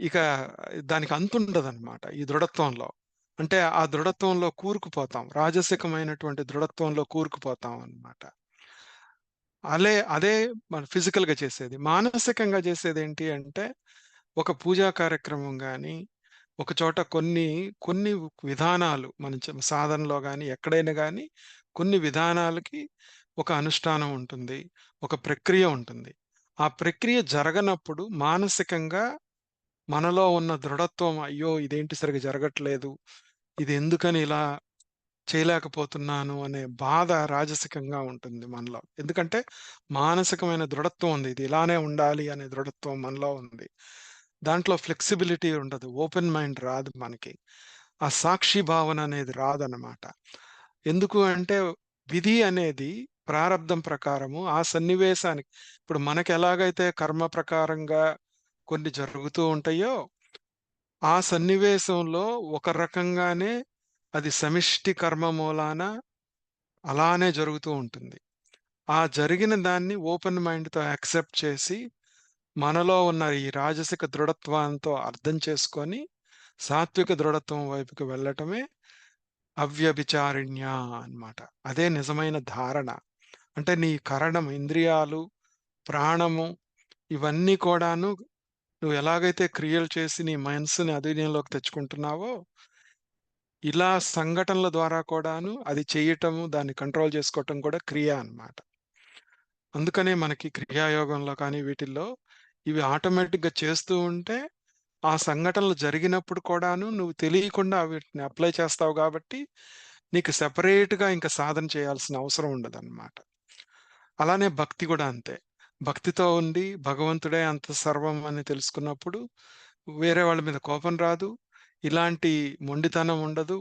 ఇక దానికి అంతుండదనమాట ఈ దృఢత్వంలో. అంటే ఆ దృఢత్వంలో కూరుకుపోతాం. రాజసికమైనటువంటి దృఢత్వంలో కూరుకుపోతాం అన్నమాట. అదే మన ఫిజికల్‌గా చేసేది. మానసికంగా చేసేదేంటి అంటే, ఒక పూజా కార్యక్రమం గాని, ఒక చోట కొన్ని విధానాలు మన సాధనలో గాని, ఎక్కడైనా గాని కొన్ని విధానాలకి ఒక అనుష్ఠానం ఉంటుంది. ఒక ప్రక్రియ ఉంటుంది. ఆ ప్రక్రియ జరగనప్పుడు మానసికంగా మనలో ఉన్న దృఢత్వం, అయ్యో! ఇదేంటి సరిగ్గా జరగట్లేదు. ఇది ఎందుకని ఇలా చేయలేకపోతున్నాను అనే బాధ రాజసికంగా ఉంటుంది మనలో. ఎందుకంటే మానసికమైన దృఢత్వం ఉంది. ఇది ఇలానే ఉండాలి అనే దృఢత్వం మనలో ఉంది. దాంట్లో ఫ్లెక్సిబిలిటీ ఉండదు. ఓపెన్ మైండ్ రాదు మనకి. ఆ సాక్షి భావన అనేది రాదన్నమాట. ఎందుకు అంటే విధి అనేది ప్రారబ్ధం ప్రకారము ఆ సన్నివేశానికి ఇప్పుడు మనకెలాగైతే కర్మ ప్రకారంగా కొన్ని జరుగుతూ ఉంటాయో, ఆ సన్నివేశంలో ఒక రకంగానే అది సమిష్టి కర్మ మూలాన అలానే జరుగుతూ ఉంటుంది. ఆ జరిగిన దాన్ని ఓపెన్ మైండ్‌తో యాక్సెప్ట్ చేసి, మనలో ఉన్న ఈ రాజసిక దృఢత్వంతో అర్థం చేసుకొని, సాత్విక దృఢత్వం వైపుకి వెళ్ళటమే అవ్యభిచారిణ్య అన్నమాట. అదే నిజమైన ధారణ. అంటే నీ కరణం, ఇంద్రియాలు, ప్రాణము ఇవన్నీ కూడాను నువ్వు ఎలాగైతే క్రియలు చేసి నీ మనస్సుని అధీనంలోకి తెచ్చుకుంటున్నావో, ఇలా సంఘటనల ద్వారా కూడాను అది చెయ్యటము, దాన్ని కంట్రోల్ చేసుకోవటం కూడా క్రియ అన్నమాట. అందుకనే మనకి క్రియాయోగంలో కానీ వీటిల్లో ఇవి ఆటోమేటిక్‌గా చేస్తూ ఉంటే, ఆ సంఘటనలు జరిగినప్పుడు కూడాను నువ్వు తెలియకుండా వీటిని అప్లై చేస్తావు గాబట్టి, నీకు సెపరేట్‌గా ఇంక సాధన చేయాల్సిన అవసరం ఉండదన్నమాట. అలానే భక్తి గూడా అంతే. భక్తితో ఉండి భగవంతుడే అంత సర్వం అని తెలుసుకున్నప్పుడు, వేరే వాళ్ళ మీద కోపం రాదు. ఇలాంటి మొండితనం ఉండదు.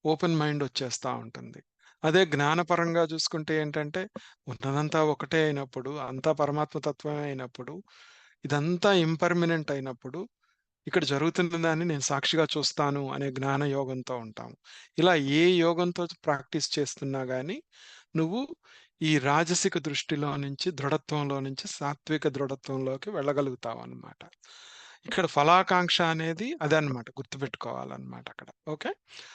ఓపెన్ మైండ్ వచ్చేస్తా ఉంటుంది. అదే జ్ఞానపరంగా చూసుకుంటే ఏంటంటే, ఉన్నదంతా ఒకటే అయినప్పుడు, అంతా పరమాత్మ తత్వమే అయినప్పుడు, ఇదంతా ఇంపర్మనెంట్ అయినప్పుడు, ఇక్కడ జరుగుతున్న దాన్ని నేను సాక్షిగా చూస్తాను అనే జ్ఞాన యోగంతో ఉంటాం. ఇలా ఏ యోగంతో ప్రాక్టీస్ చేస్తున్నా గాని, నువ్వు ఈ రాజసిక దృష్టిలో నుంచి, దృఢత్వంలో నుంచి సాత్విక దృఢత్వంలోకి వెళ్ళగలుగుతావన్నమాట. ఇక్కడ ఫలాకాంక్ష అనేది అదనమాట. గుర్తుపెట్టుకోవాలన్నమాట అక్కడ. ఓకే.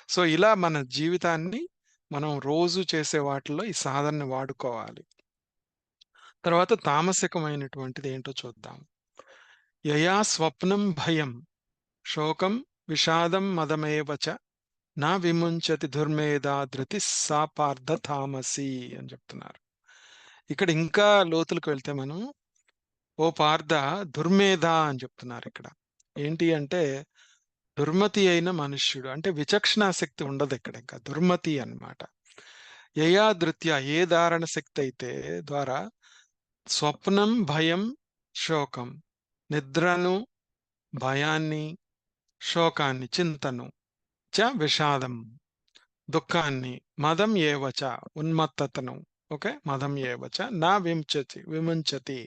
సో, ఇలా మన జీవితాన్ని మనం రోజు చేసే వాటిల్లో ఈ సాధనని వాడుకోవాలి. తర్వాత తామసికమైనటువంటిది ఏంటో చూద్దాం. యయా స్వప్నం భయం, శోకం, విషాదం మదమేవ చ నా విముంచతి దుర్మేధా ధృతిః సా పార్థ తామసీ అని చెప్తున్నారు. ఇక్కడ ఇంకా లోతులకు వెళ్తే మనం, ఓ పార్థ దుర్మేధ అని చెప్తున్నారిక్కడ. ఏంటి అంటే దుర్మతి అయిన మనుష్యుడు. అంటే విచక్షణా శక్తి ఉండదిక్కడ ఇంకా. దుర్మతి అన్నమాట. యయా ధృత్యా ఏ ధారణ శక్తి అయితే ద్వారా స్వప్నం, భయం, శోకం నిద్రను, భయాన్ని, శోకాన్ని, చింతను, విషాదం దుఃఖాన్ని, మదం ఏవచ ఉన్మత్తతను, ఓకే. మదం ఏవచ నా విముంచతి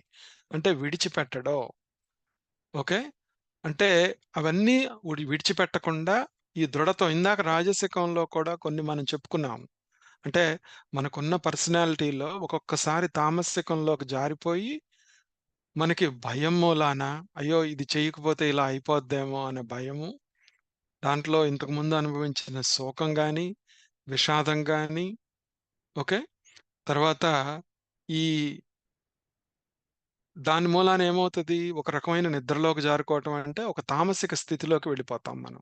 అంటే విడిచిపెట్టడో, ఓకే. అంటే అవన్నీ విడిచిపెట్టకుండా ఈ దృఢత్వం ఇందాక రాజసికంలో కూడా కొన్ని మనం చెప్పుకున్నాం. అంటే మనకున్న పర్సనాలిటీలో ఒక్కొక్కసారి తామసికంలోకి జారిపోయి, మనకి భయం మూలాన అయ్యో! ఇది చేయకపోతే ఇలా అయిపోద్దేమో అనే భయము, దాంట్లో ఇంతకుముందు అనుభవించిన శోకం గాని, విషాదం గాని, ఓకే. తర్వాత ఈ దాని మూలాన ఏమవుతది, ఒక రకమైన నిద్రలోకి జారుకోవటం అంటే, ఒక తామసిక స్థితిలోకి వెళ్ళిపోతాం మనం.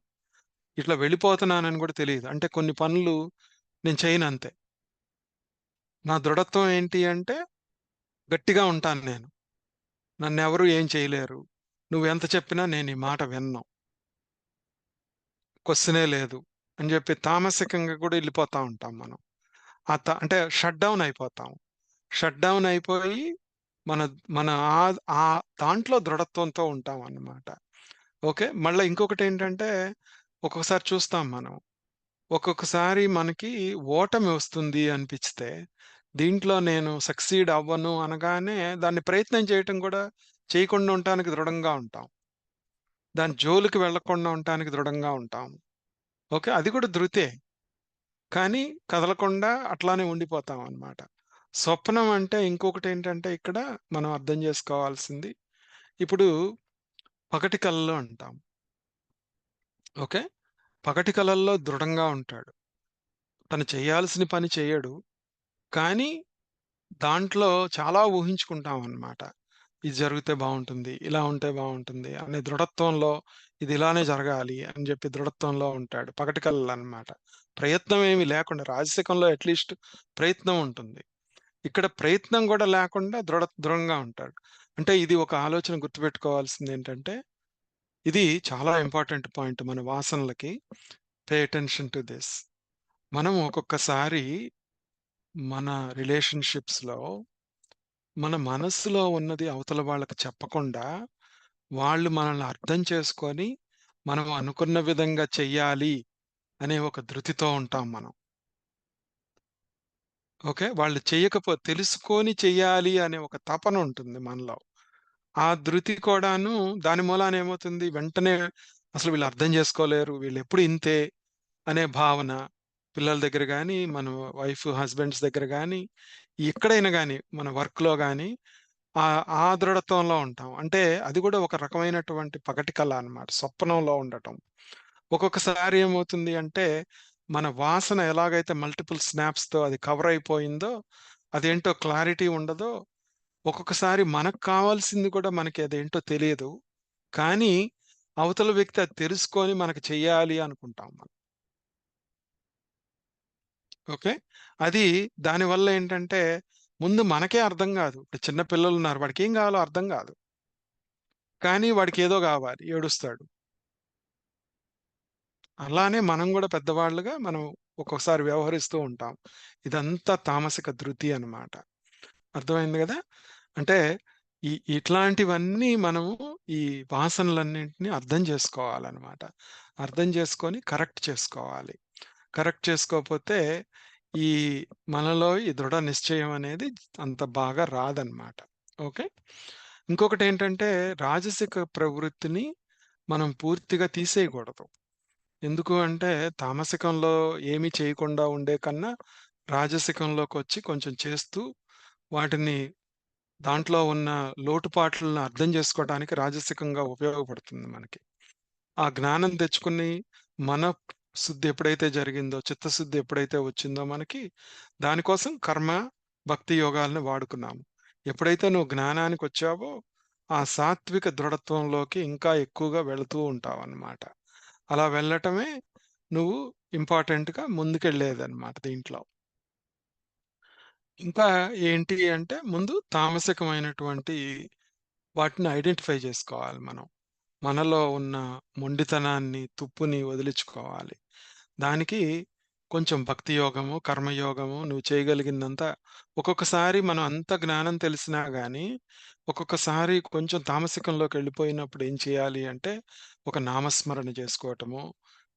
ఇట్లా వెళ్ళిపోతున్నానని గూడా తెలీదు. అంటే కొన్ని పనులు నేను చేయనంతే. నా దృఢత్వం ఏంటి అంటే, గట్టిగా ఉంటాను నేను. నన్నెవరు ఏం చేయలేరు. నువ్వెంత చెప్పినా నేను ఈ మాట వినను. క్వెషనే లేదు అని జెప్పి తామసికంగా కూడా ఎళ్ళిపోతా ఉంటాం మనం. అంటే షట్ డౌన్ అయిపోతాం. షట్ డౌన్ అయిపోయి మన మన ఆ దాంట్లో దృఢత్వంతో ఉంటామన్నమాట. ఓకే. మళ్ళా ఇంకొకటేంటంటే, ఒక్కొక్కసారి చూస్తాం మనం. ఒక్కొక్కసారి మనకి ఓటమి వస్తుంది అనిపిస్తే, దీంట్లో నేను సక్సీడ్ అవ్వను అనగానే దాన్ని ప్రయత్నం చేయటం కూడా చేయకుండా ఉండటానికి దృఢంగా ఉంటాం. దాని జోలికి వెళ్ళకుండా ఉండటానికి దృఢంగా ఉంటాం. ఓకే. అది కూడా ధృతే. కానీ కదలకుండా అట్లానే ఉండిపోతామనమాట. స్వప్నం అంటే ఇంకొకటేంటంటే ఇక్కడ మనం అర్థం చేసుకోవాల్సింది, ఇప్పుడు పగటి కలలు అంటాం. ఓకే. పగటి కలల్లో దృఢంగా ఉంటాడు. తను చేయాల్సిన పని చేయడు. కానీ దాంట్లో చాలా ఊహించుకుంటామనమాట. ఇది జరిగితే బావుంటుంది. ఇలా ఉంటే బావుంటుంది అనే దృఢత్వంలో ఇది ఇలానే జరగాలి అని జెప్పి దృఢత్వంలో ఉంటాడు. పగటి కలలనమాట. ప్రయత్నం ఏమి లేకుండా రాజసికంలో అట్‌లీస్ట్ ప్రయత్నం ఉంటుంది. ఇక్కడ ప్రయత్నం గూడా లేకుండా దృఢంగా ఉంటాడు. అంటే ఇది ఒక ఆలోచన గుర్తుపెట్టుకోవాల్సిందేంటంటే, ఇది చాలా ఇంపార్టెంట్ పాయింట్ మన వాసనలకి. Pay attention to this. మనం ఒక్కొక్కసారి మన రిలేషన్‌షిప్స్‌లో మన మనస్సులో ఉన్నది అవతల వాళ్ళకి చెప్పకుండా, వాళ్ళు మనల్ని అర్థం చేసుకొని, మనం అనుకున్న విధంగా చెయ్యాలి అనే ఒక ధృతితో ఉంటాం మనం. ఓకే. వాళ్ళు తెలుసుకొని చెయ్యాలి అనే ఒక తపన ఉంటుంది మనలో. ఆ ధృతి కూడాను దాని మూలాన ఏమవుతుంది, వెంటనే అసలు వీళ్ళు అర్థం చేసుకోలేరు, వీళ్ళెప్పుడు ఇంతే అనే భావన పిల్లల దగ్గర గాని, మన హస్బాండ్స్ దగ్గర గాని, ఎక్కడైనా గాని, మన వర్క్‌లో గాని ఆ దృఢత్వంలో ఉంటాం. అంటే అది కూడా ఒక రకమైనటువంటి పగటి కల అన్నమాట. స్వప్నంలో ఉండటం. ఒక్కొక్కసారి ఏమవుతుంది అంటే, మన వాసన ఎలాగైతే మల్టిపుల్ స్నాప్స్‌తో అది కవర్ అయిపోయిందో, అదేంటో క్లారిటీ ఉండదో, ఒక్కొక్కసారి మనకు కావాల్సింది కూడా మనకి అదేంటో తెలియదు. కానీ, అవతల వ్యక్తి అది తెలుసుకొని మనకు చెయ్యాలి అనుకుంటాం మనం. ఓకే. అది దానివల్ల ఏంటంటే, ముందు మనకే అర్థం గాదు. ఇప్పుడు చిన్న పిల్లలున్నారు. వాడికేం గావాలో అర్థం గాదు. కానీ వాడికేదో గావాలి. ఏడుస్తాడు. అలానే మనం గూడా పెద్దవాళ్ళుగా మనం ఒక్కొక్కసారి వ్యవహరిస్తూ ఉంటాం. ఇదంతా తామసిక ధృతి అన్నమాట. అర్థమైంది గదా! అంటే ఇట్లాంటివన్నీ మనము ఈ వాసనలన్నింటిని అర్థం జేసుకోవాలన్నమాట. అర్థం జేసుకొని కరెక్ట్ చేసుకోవాలి. కరెక్ట్ చేసుకోపోతే ఈ మనలో ఈ దృఢ నిశ్చయం అనేది అంత బాగా రాదన్నమాట. ఓకే. ఇంకొకటేంటంటే రాజసిక ప్రవృత్తిని మనం పూర్తిగా తీసేయకూడదు. ఎందుకు అంటే తామసికంలో ఏమి చేయకుండా ఉండే కన్నా రాజసికంలోకొచ్చి కొంచెం చేస్తూ వాటిని దాంట్లో ఉన్న లోటుపాట్లను అర్థం చేసుకోవడానికి రాజసికంగా ఉపయోగపడుతుంది మనకి. ఆ జ్ఞానం తెచ్చుకుని మన శుద్ధి ఎప్పుడైతే జరిగిందో, చిత్తశుద్ధి ఎప్పుడైతే వచ్చిందో మనకి, దానికోసం కర్మ, భక్తి యోగాలను వాడుకున్నాము. ఎప్పుడైతే నువ్వు జ్ఞానానికొచ్చావో, ఆ సాత్విక దృఢత్వంలోకి ఇంకా ఎక్కువగా వెళుతూ ఉంటావన్నమాట. అలా వెళ్ళటమే నువ్వు ఇంపార్టెంట్‌గా ముందుకెళ్ళేదన్నమాట దీంట్లో. ఇంకా ఏంటి అంటే ముందు తామసికమైనటువంటి వాటిని ఐడెంటిఫై చేసుకోవాలి మనం. మనలో ఉన్న మొండితనాన్ని, తుప్పుని వదిలించుకోవాలి. దానికి కొంచెం భక్తి యోగము, కర్మయోగము నువ్వు చేయగలిగిందంతా ఒక్కొక్కసారి మనం అంత జ్ఞానం తెలిసినా గానీ, ఒక్కొక్కసారి కొంచెం తామసికంలోకెళ్ళిపోయినప్పుడు ఏం చేయాలి అంటే, ఒక నామస్మరణ చేసుకోవటము,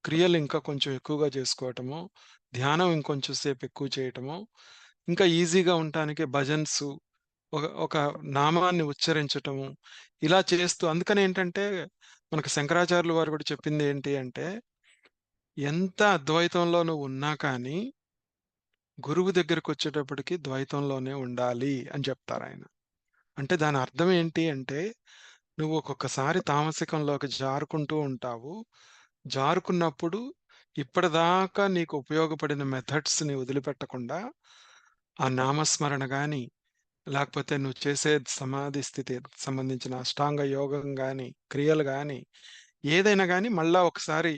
క్రియలు ఇంకా కొంచెం ఎక్కువగా చేసుకోవటము, ధ్యానం ఇంకొంచెం సేపు ఎక్కువ చేయటము, ఇంకా ఈజీగా ఉండటానికి భజన్సు, ఒక ఒక నామాన్ని ఉచ్చరించటము, ఇలా చేస్తూ అందుకనేంటంటే, మనకు శంకరాచార్యులు వారు కూడా చెప్పిందేంటి అంటే, ఎంత అద్వైతంలో నువ్వున్నా కానీ, గురువు దగ్గరకొచ్చేటప్పటికి ద్వైతంలోనే ఉండాలి అని చెప్తారాయన. అంటే దాని అర్థం ఏంటి అంటే, నువ్వు ఒక్కొక్కసారి తామసికంలోకి జారుకుంటూ ఉంటావు. జారుకున్నప్పుడు ఇప్పటిదాకా నీకు ఉపయోగపడిన మెథడ్స్‌ని వదిలిపెట్టకుండా, ఆ నామస్మరణ గాని, లేకపోతే నువ్వు చేసే సమాధి స్థితి సంబంధించిన అష్టాంగ యోగం గాని, క్రియలు గాని, ఏదైనా గాని మళ్ళా ఒకసారి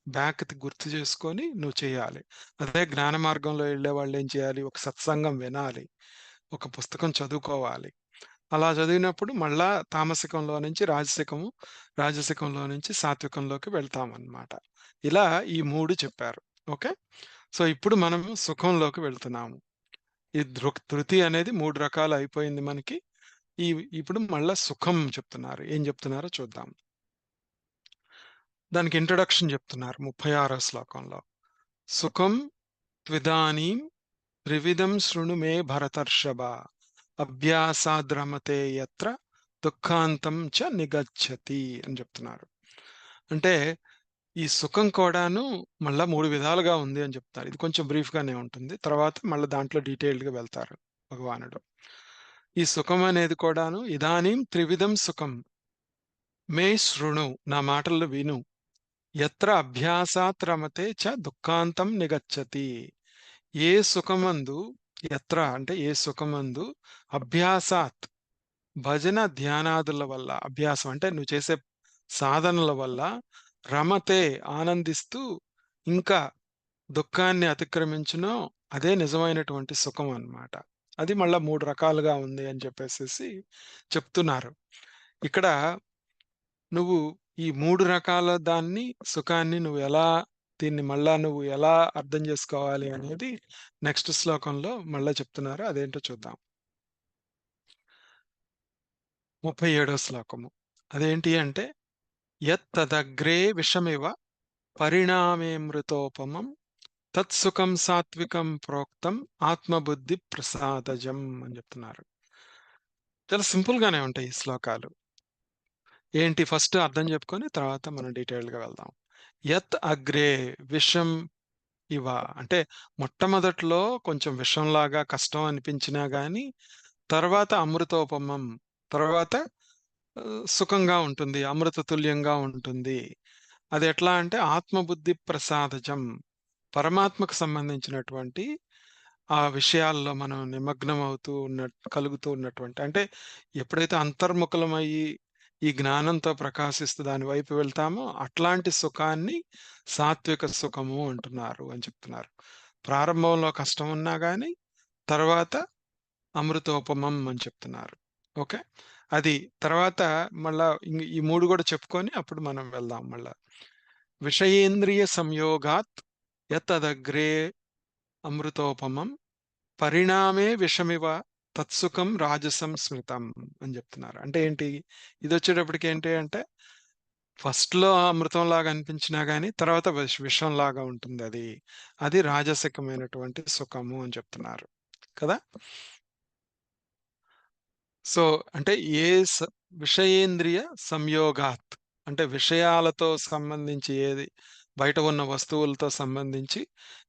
బ్యాక్‌కి గుర్తు చేసుకొని నువ్వు చేయాలి. అదే జ్ఞాన మార్గంలో ఎళ్ళేవాళ్ళేం చేయాలి? ఒక సత్సంగం వినాలి. ఒక పుస్తకం చదువుకోవాలి. అలా చదివినప్పుడు మళ్ళా తామసికంలో నుంచి రాజసికము, రాజసికంలో నుంచి సాత్వికంలోకి వెళ్తామనమాట. ఇలా ఈ 3 చెప్పారు. ఓకే. సో, ఇప్పుడు మనము సుఖంలోకి వెళ్తున్నాము. ఈ ధృతి అనేది 3 రకాలు అయిపోయింది మనకి. ఈ ఇప్పుడు మళ్ళా సుఖం చెప్తున్నారు. ఏం చెప్తున్నారో చూద్దాం. దానికి ఇంట్రొడక్షన్ చెప్తున్నారు 36వ శ్లోకంలో. సుఖం త్విదానీం త్రివిధం శృణు మే భరతర్షభ అభ్యాసాద్రమతే యత్ర దుఃఖాంతం చ నిగచ్చతి అని చెప్తున్నారు. అంటే ఈ సుఖం కూడాను మళ్ళా 3 విధాలుగా ఉంది అని చెప్తారు. ఇది కొంచెం బ్రీఫ్‌గానే ఉంటుంది. తర్వాత మళ్ళా దాంట్లో డీటెయిల్డ్‌గా వెళ్తారు భగవానుడు. ఈ సుఖం అనేది కూడాను ఇదానీం త్రివిధం సుఖం మే శృణు నా మాటలు విను. యత్ర అభ్యాసాత్ రమతే చ దుఃఖాంతం నిగచ్చతి. ఏ సుఖమందు యత్ర అంటే ఏ సుఖమందు అభ్యాసాత్ భజన ధ్యానాదుల వల్ల అభ్యాసం అంటే నువ్వు చేసే సాధనల వల్ల రమతే ఆనందిస్తూ ఇంకా దుఃఖాన్ని అతిక్రమించునో అదే నిజమైనటువంటి సుఖం అన్నమాట. అది మళ్ళా 3 రకాలుగా ఉంది అని చెప్పేసేసి చెప్తున్నారు. ఇక్కడ నువ్వు ఈ 3 రకాల దాన్ని సుఖాన్ని దీన్ని మళ్ళా నువ్వు ఎలా అర్థం చేసుకోవాలి అనేది నెక్స్ట్ శ్లోకంలో మళ్ళా చెప్తున్నారు. అదేంటో చూద్దాం. 37వ శ్లోకము. అదేంటి అంటే యత్తదగ్రే విషమివ పరిణామేమృతోపమం తత్సుఖం సాత్వికం ప్రోక్తం ఆత్మబుద్ధి ప్రసాదజం అని చెప్తున్నారు. చాలా సింపుల్ గానే ఉంటాయి ఈ శ్లోకాలు. ఏంటి ఫస్ట్ అర్థం చెప్పుకొని తర్వాత మనం డీటెయిల్డ్‌గా వెళ్దాం. యత్ అగ్రే విషం ఇవ అంటే మొట్టమొదట్లో కొంచెం విషంలాగా కష్టం అనిపించినా గాని తర్వాత అమృతోపమం తర్వాత సుఖంగా ఉంటుంది. అమృత తుల్యంగా ఉంటుంది. అదెట్లా అంటే ఆత్మబుద్ధి ప్రసాదజం. పరమాత్మకు సంబంధించినటువంటి ఆ విషయాల్లో మనం నిమగ్నం అవుతూ కలుగుతూ ఉన్నటువంటి అంటే ఎప్పుడైతే అంతర్ముఖులమయ్యి ఈ జ్ఞానంతో ప్రకాశిస్తూ దాని వైపు వెళ్తామో అట్లాంటి సుఖాన్ని సాత్విక సుఖము అంటున్నారు అని చెప్తున్నారు. ప్రారంభంలో కష్టం ఉన్నా గాని తర్వాత అమృతోపమం అని చెప్తున్నారు. ఓకే. అది తర్వాత మళ్ళా ఈ 3 గూడా చెప్పుకొని అప్పుడు మనం వెళ్దాం మళ్ళా. విషయేంద్రియ సంయోగాత్ యతదగ్రే అమృతోపమం పరిణామే విషమివ తత్సుఖం రాజసం స్మృతం అని చెప్తున్నారు. అంటే ఏంటి? ఇదొచ్చేటప్పటికి ఏంటి అంటే ఫస్ట్‌లో అమృతంలాగా అనిపించినా గాని తర్వాత విషంలాగా ఉంటుందది. అది రాజసికమైనటువంటి సుఖము అని చెప్తున్నారు. కదా! సో, అంటే ఏ స విషయేంద్రియ సంయోగాత్ అంటే విషయాలతో సంబంధించి ఏది బయట ఉన్న వస్తువులతో సంబంధించి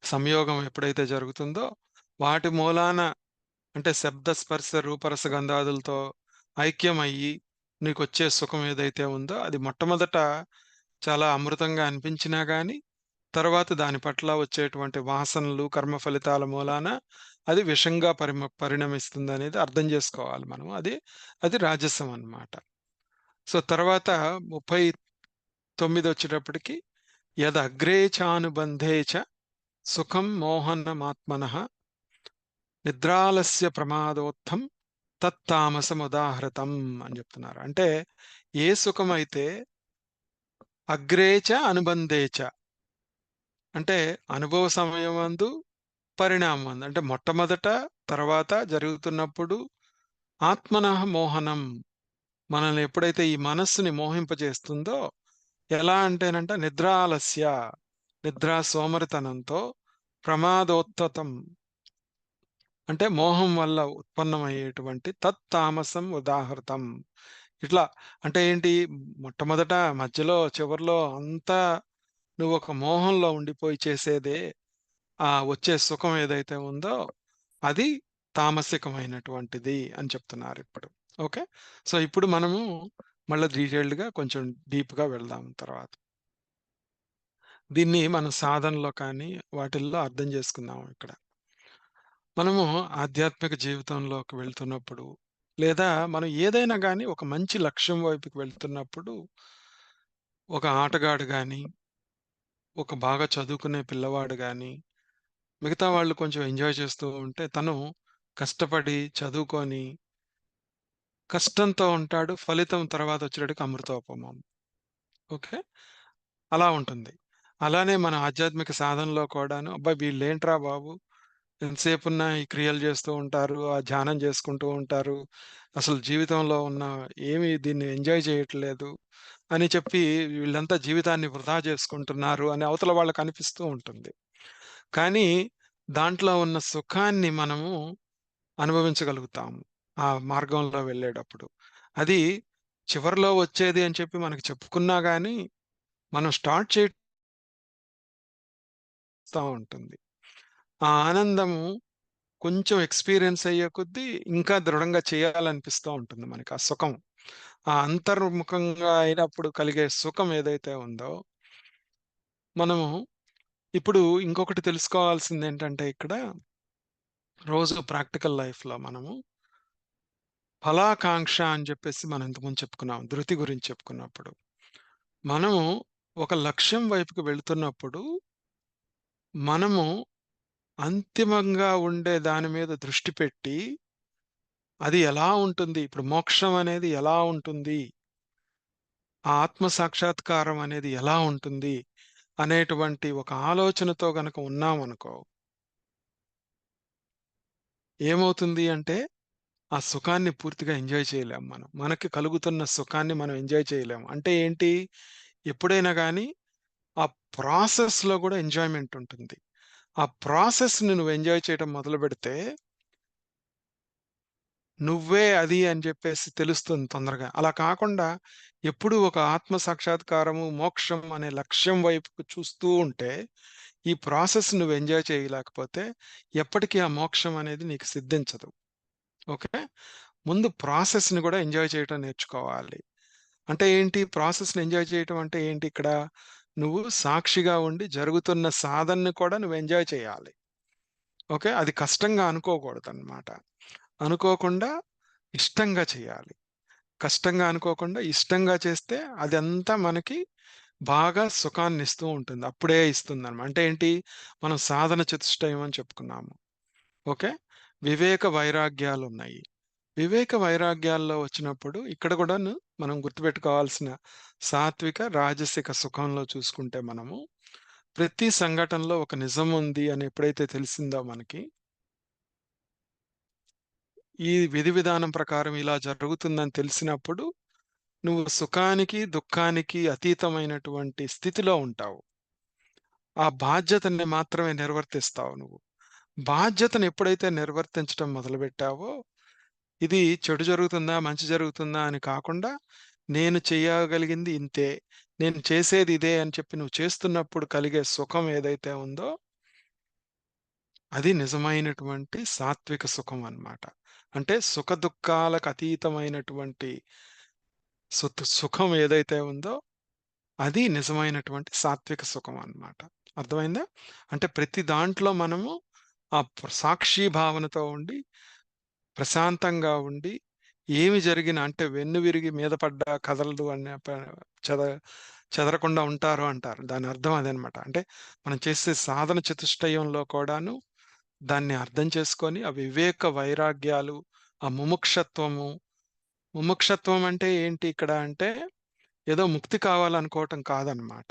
సంయోగం ఎప్పుడైతే జరుగుతుందో, వాటి మూలాన అంటే శబ్ద, స్పర్శ, రూపరస గంధాదులతో ఐక్యమయ్యి నీకొచ్చే సుఖం ఏదైతే ఉందో, అది మొట్టమొదట చాలా అమృతంగా అనిపించినా గాని, తర్వాత దాని పట్ల వచ్చేటువంటి వాసనలు, కర్మ ఫలితాల మూలాన అది విషంగా పరిణమిస్తుందనేది అర్థం జేసుకోవాలి మనం. అది రాజసం అన్నమాట. సో, తర్వాత 39 వచ్చేటప్పటికి యదగ్రే చానుబంధే చ సుఖం మోహనమాత్మనః నిద్రాలస్య ప్రమాదోత్థం తత్తామసముదాహృతం అని జెప్తున్నారు. అంటే ఏ సుఖమైతే అగ్రే చ అనుబంధే చ అంటే అనుభవ సమయమందు, పరిణామమందు అంటే మొట్టమొదట, తర్వాత జరుగుతున్నప్పుడు ఆత్మనః మోహనం మనల్ని ఎప్పుడైతే ఈ మనస్సుని మోహింపజేస్తుందో, ఎలా అంటేనంట నిద్రాలస్య నిద్రా సోమరితనంతో ప్రమాదోత్తతం అంటే మోహం వల్ల ఉత్పన్నమయ్యేటువంటి తత్తామసం ఉదాహృతం. ఇట్లా అంటే ఏంటి మొట్టమొదట, మధ్యలో, చివర్లో అంతా నువ్వొక మోహంలో ఉండిపోయి చేసేదే వచ్చే సుఖం ఏదైతే ఉందో అది తామసికమైనటువంటిది అని చెప్తున్నారిప్పుడు. ఓకే. సో, ఇప్పుడు మనము మళ్ళా డీటెయిల్డ్‌గా కొంచెం డీప్‌గా వెళ్దాం తర్వాత. దీన్ని మనం సాధనలో కానీ వాటిల్లో అర్థం చేసుకుందాం ఇక్కడ. మనము ఆధ్యాత్మిక జీవితంలోకి వెళ్తున్నప్పుడు, లేదా మనం ఏదైనా గాని ఒక మంచి లక్ష్యం వైపుకి వెళ్తున్నప్పుడు, ఒక ఆటగాడు గాని, ఒక బాగా చదువుకునే పిల్లవాడు గాని, మిగతా వాళ్ళు కొంచెం ఎంజాయ్ చేస్తూ ఉంటే, తను కష్టపడి చదువుకొని, కష్టంతో ఉంటాడు. ఫలితం తర్వాత వచ్చేటప్పటికి అమృతోపమం. ఓకే. అలా ఉంటుంది. అలానే మన ఆధ్యాత్మిక సాధనలో కూడాను, అబ్బా! వీళ్ళేంట్రా బాబు! ఎంతసేపున్నా ఈ క్రియలు చేస్తూ ఉంటారు. ధ్యానం చేసుకుంటూ ఉంటారు. అసలు జీవితంలో ఉన్న ఏమి దీన్ని ఎంజాయ్ చేయట్లేదు అని చెప్పి వీళ్ళంతా జీవితాన్ని వృధా చేసుకుంటున్నారు అని అవతల వాళ్ళకి అనిపిస్తూ ఉంటుంది. కానీ దాంట్లో ఉన్న సుఖాన్ని మనము అనుభవించగలుగుతాము. ఆ మార్గంలో వెళ్ళేటప్పుడు. అది చివరిలో వచ్చేది అని చెప్పి మనకు చెప్పుకున్నా గాని, మనం స్టార్ట్ చేస్తా ఉంటుంది. ఆ ఆనందము కొంచెం ఎక్స్‌పీరియన్స్ అయ్యే కొద్దీ ఇంకా దృఢంగా చేయాలనిపిస్తా ఉంటుంది మనకి ఆ సుఖం. ఆ అంతర్ముఖంగా అయినప్పుడు కలిగే సుఖం ఏదైతే ఉందో, మనము ఇప్పుడు ఇంకొకటి తెలుసుకోవాల్సిందేంటంటే ఇక్కడ, రోజు ప్రాక్టికల్ లైఫ్‌లో మనము ఫలాకాంక్ష అని చెప్పేసి మనం ఇంతకుముందు చెప్పుకున్నాం. ధృతి గురించి చెప్పుకున్నప్పుడు. మనము ఒక లక్ష్యం వైపుకి వెళ్తున్నప్పుడు, మనము అంతిమంగా ఉండే దాని మీద దృష్టి పెట్టి, అది ఎలా ఉంటుంది? ఇప్పుడు మోక్షం అనేది ఎలా ఉంటుంది? ఆ ఆత్మ సాక్షాత్కారం అనేది ఎలా ఉంటుంది? అనేటువంటి ఒక ఆలోచనతో గనక ఉన్నామనుకో, ఏమవుతుంది అంటే, ఆ సుఖాన్ని పూర్తిగా ఎంజాయ్ చేయలేం మనం. మనకి కలుగుతున్న సుఖాన్ని మనం ఎంజాయ్ చేయలేం. అంటే ఏంటి? ఎప్పుడైనా గాని ఆ ప్రాసెస్‌లో గూడా ఎంజాయ్‌మెంట్ ఉంటుంది. ఆ ప్రాసెస్‌ని నువ్వు ఎంజాయ్ చేయటం మొదలుపెడితే, నువ్వే అది అని జెప్పేసి తెలుస్తుంది తొందరగా. అలా కాకుండా ఎప్పుడూ ఒక ఆత్మ సాక్షాత్కారము, మోక్షం అనే లక్ష్యం వైపుకు చూస్తూ ఉంటే, ఈ ప్రాసెస్ నువ్వు ఎంజాయ్ చేయలేకపోతే, ఎప్పటికీ ఆ మోక్షం అనేది నీకు సిద్ధించదు. ఓకే. ముందు ప్రాసెస్‌ని గూడా ఎంజాయ్ చేయటం నేర్చుకోవాలి. అంటే ఏంటి? ప్రాసెస్‌ని ఎంజాయ్ చేయటం అంటే ఏంటి ఇక్కడ? నువ్వు సాక్షిగా ఉండి జరుగుతున్న సాధనని కూడా నువ్వు ఎంజాయ్ చేయాలి. ఓకే. అది కష్టంగా అనుకోకూడదనమాట. అనుకోకుండా ఇష్టంగా చేయాలి. కష్టంగా అనుకోకుండా ఇష్టంగా చేస్తే అదంతా మనకి బాగా సుఖాన్నిస్తూ ఉంటుంది. అప్పుడే ఇస్తుందనమాట. అంటే ఏంటి? మనం సాధన చతుష్టయం అని చెప్పుకున్నాము. ఓకే. వివేక వైరాగ్యాలున్నాయి. వివేక వైరాగ్యాల్లో వచ్చినప్పుడు ఇక్కడ కూడాను మనం గుర్తుపెట్టుకోవాల్సిన సాత్విక, రాజసిక సుఖంలో చూసుకుంటే మనము ప్రతి సంఘటనలో ఒక నిజం ఉంది అని ఎప్పుడైతే తెలిసిందో మనకి, ఈ విధి విధానం ప్రకారం ఇలా జరుగుతుందని తెలిసినప్పుడు నువ్వు సుఖానికి, దుఃఖానికి అతీతమైనటువంటి స్థితిలో ఉంటావు. ఆ బాధ్యతని మాత్రమే నిర్వర్తిస్తావు నువ్వు. బాధ్యతను ఎప్పుడైతే నిర్వర్తించటం మొదలుపెట్టావో, ఇది చెడు జరుగుతుందా? మంచి జరుగుతుందా? అని కాకుండా, నేను చేయగలిగింది ఇంతే. నేను చేసేది ఇదే అని చెప్పి నువ్వు చేస్తున్నప్పుడు కలిగే సుఖం ఏదైతే ఉందో, అది నిజమైనటువంటి సాత్విక సుఖం అన్నమాట. అంటే సుఖదుఖాలకు అతీతమైనటువంటి సుఖం ఏదైతే ఉందో, అది నిజమైనటువంటి సాత్విక సుఖం అన్నమాట. అర్థమైందా? అంటే ప్రతి దాంట్లో మనము సాక్షి భావనతో ఉండి ప్రశాంతంగా ఉండి, ఏమి జరిగినా అంటే వెన్నువిరిగి మీద పడ్డా కదలదు అనే చెద చెదరకుండా ఉంటారు అంటారు. దాని అర్థం అదనమాట. అంటే మనం చేసే సాధన చతుష్టయంలో కూడాను దాన్ని అర్థం చేసుకొని, ఆ వివేక వైరాగ్యాలు, ఆ ముముక్షత్వము, ముముక్షత్వం అంటే ఏంటి ఇక్కడ అంటే, ఏదో ముక్తి కావాలనుకోవటం కాదనమాట.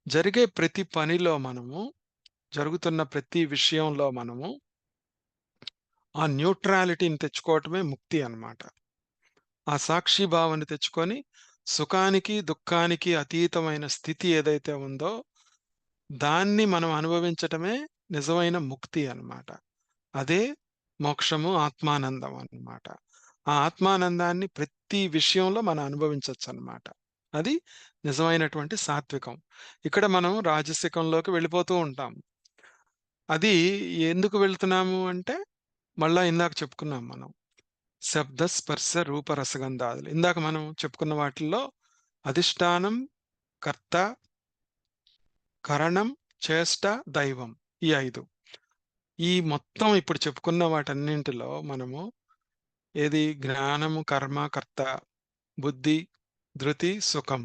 జరిగే ప్రతి పనిలో మనము, జరుగుతున్న ప్రతి విషయంలో మనము, ఆ న్యూట్రాలిటీని తెచ్చుకోవటమే ముక్తి అన్నమాట. ఆ సాక్షి భావన తెచ్చుకొని, సుఖానికి, దుఃఖానికి అతీతమైన స్థితి ఏదైతే ఉందో, దాన్ని మనం అనుభవించటమే నిజమైన ముక్తి అన్నమాట. అదే మోక్షము, ఆత్మానందం అన్నమాట. ఆ ఆత్మానందాన్ని ప్రతి విషయంలో మనం అనుభవించొచ్చన్నమాట. అది నిజమైనటువంటి సాత్వికం. ఇక్కడ మనం రాజసికంలోకి వెళ్ళిపోతూ ఉంటాం. అది ఎందుకు వెళ్తున్నాము అంటే, మళ్ళా ఇందాక చెప్పుకున్నాం మనం. శబ్ద, స్పర్శ, రూప, రసగంధాదులు. ఇందాక మనం చెప్పుకున్న వాటిల్లో అధిష్టానం, కర్త, కరణం, చేష్ట, దైవం. ఈ 5. ఈ మొత్తం ఇప్పుడు చెప్పుకున్న వాటన్నింటిలో మనము ఏది జ్ఞానము, కర్మ, కర్త, బుద్ధి, ధృతి, సుఖం.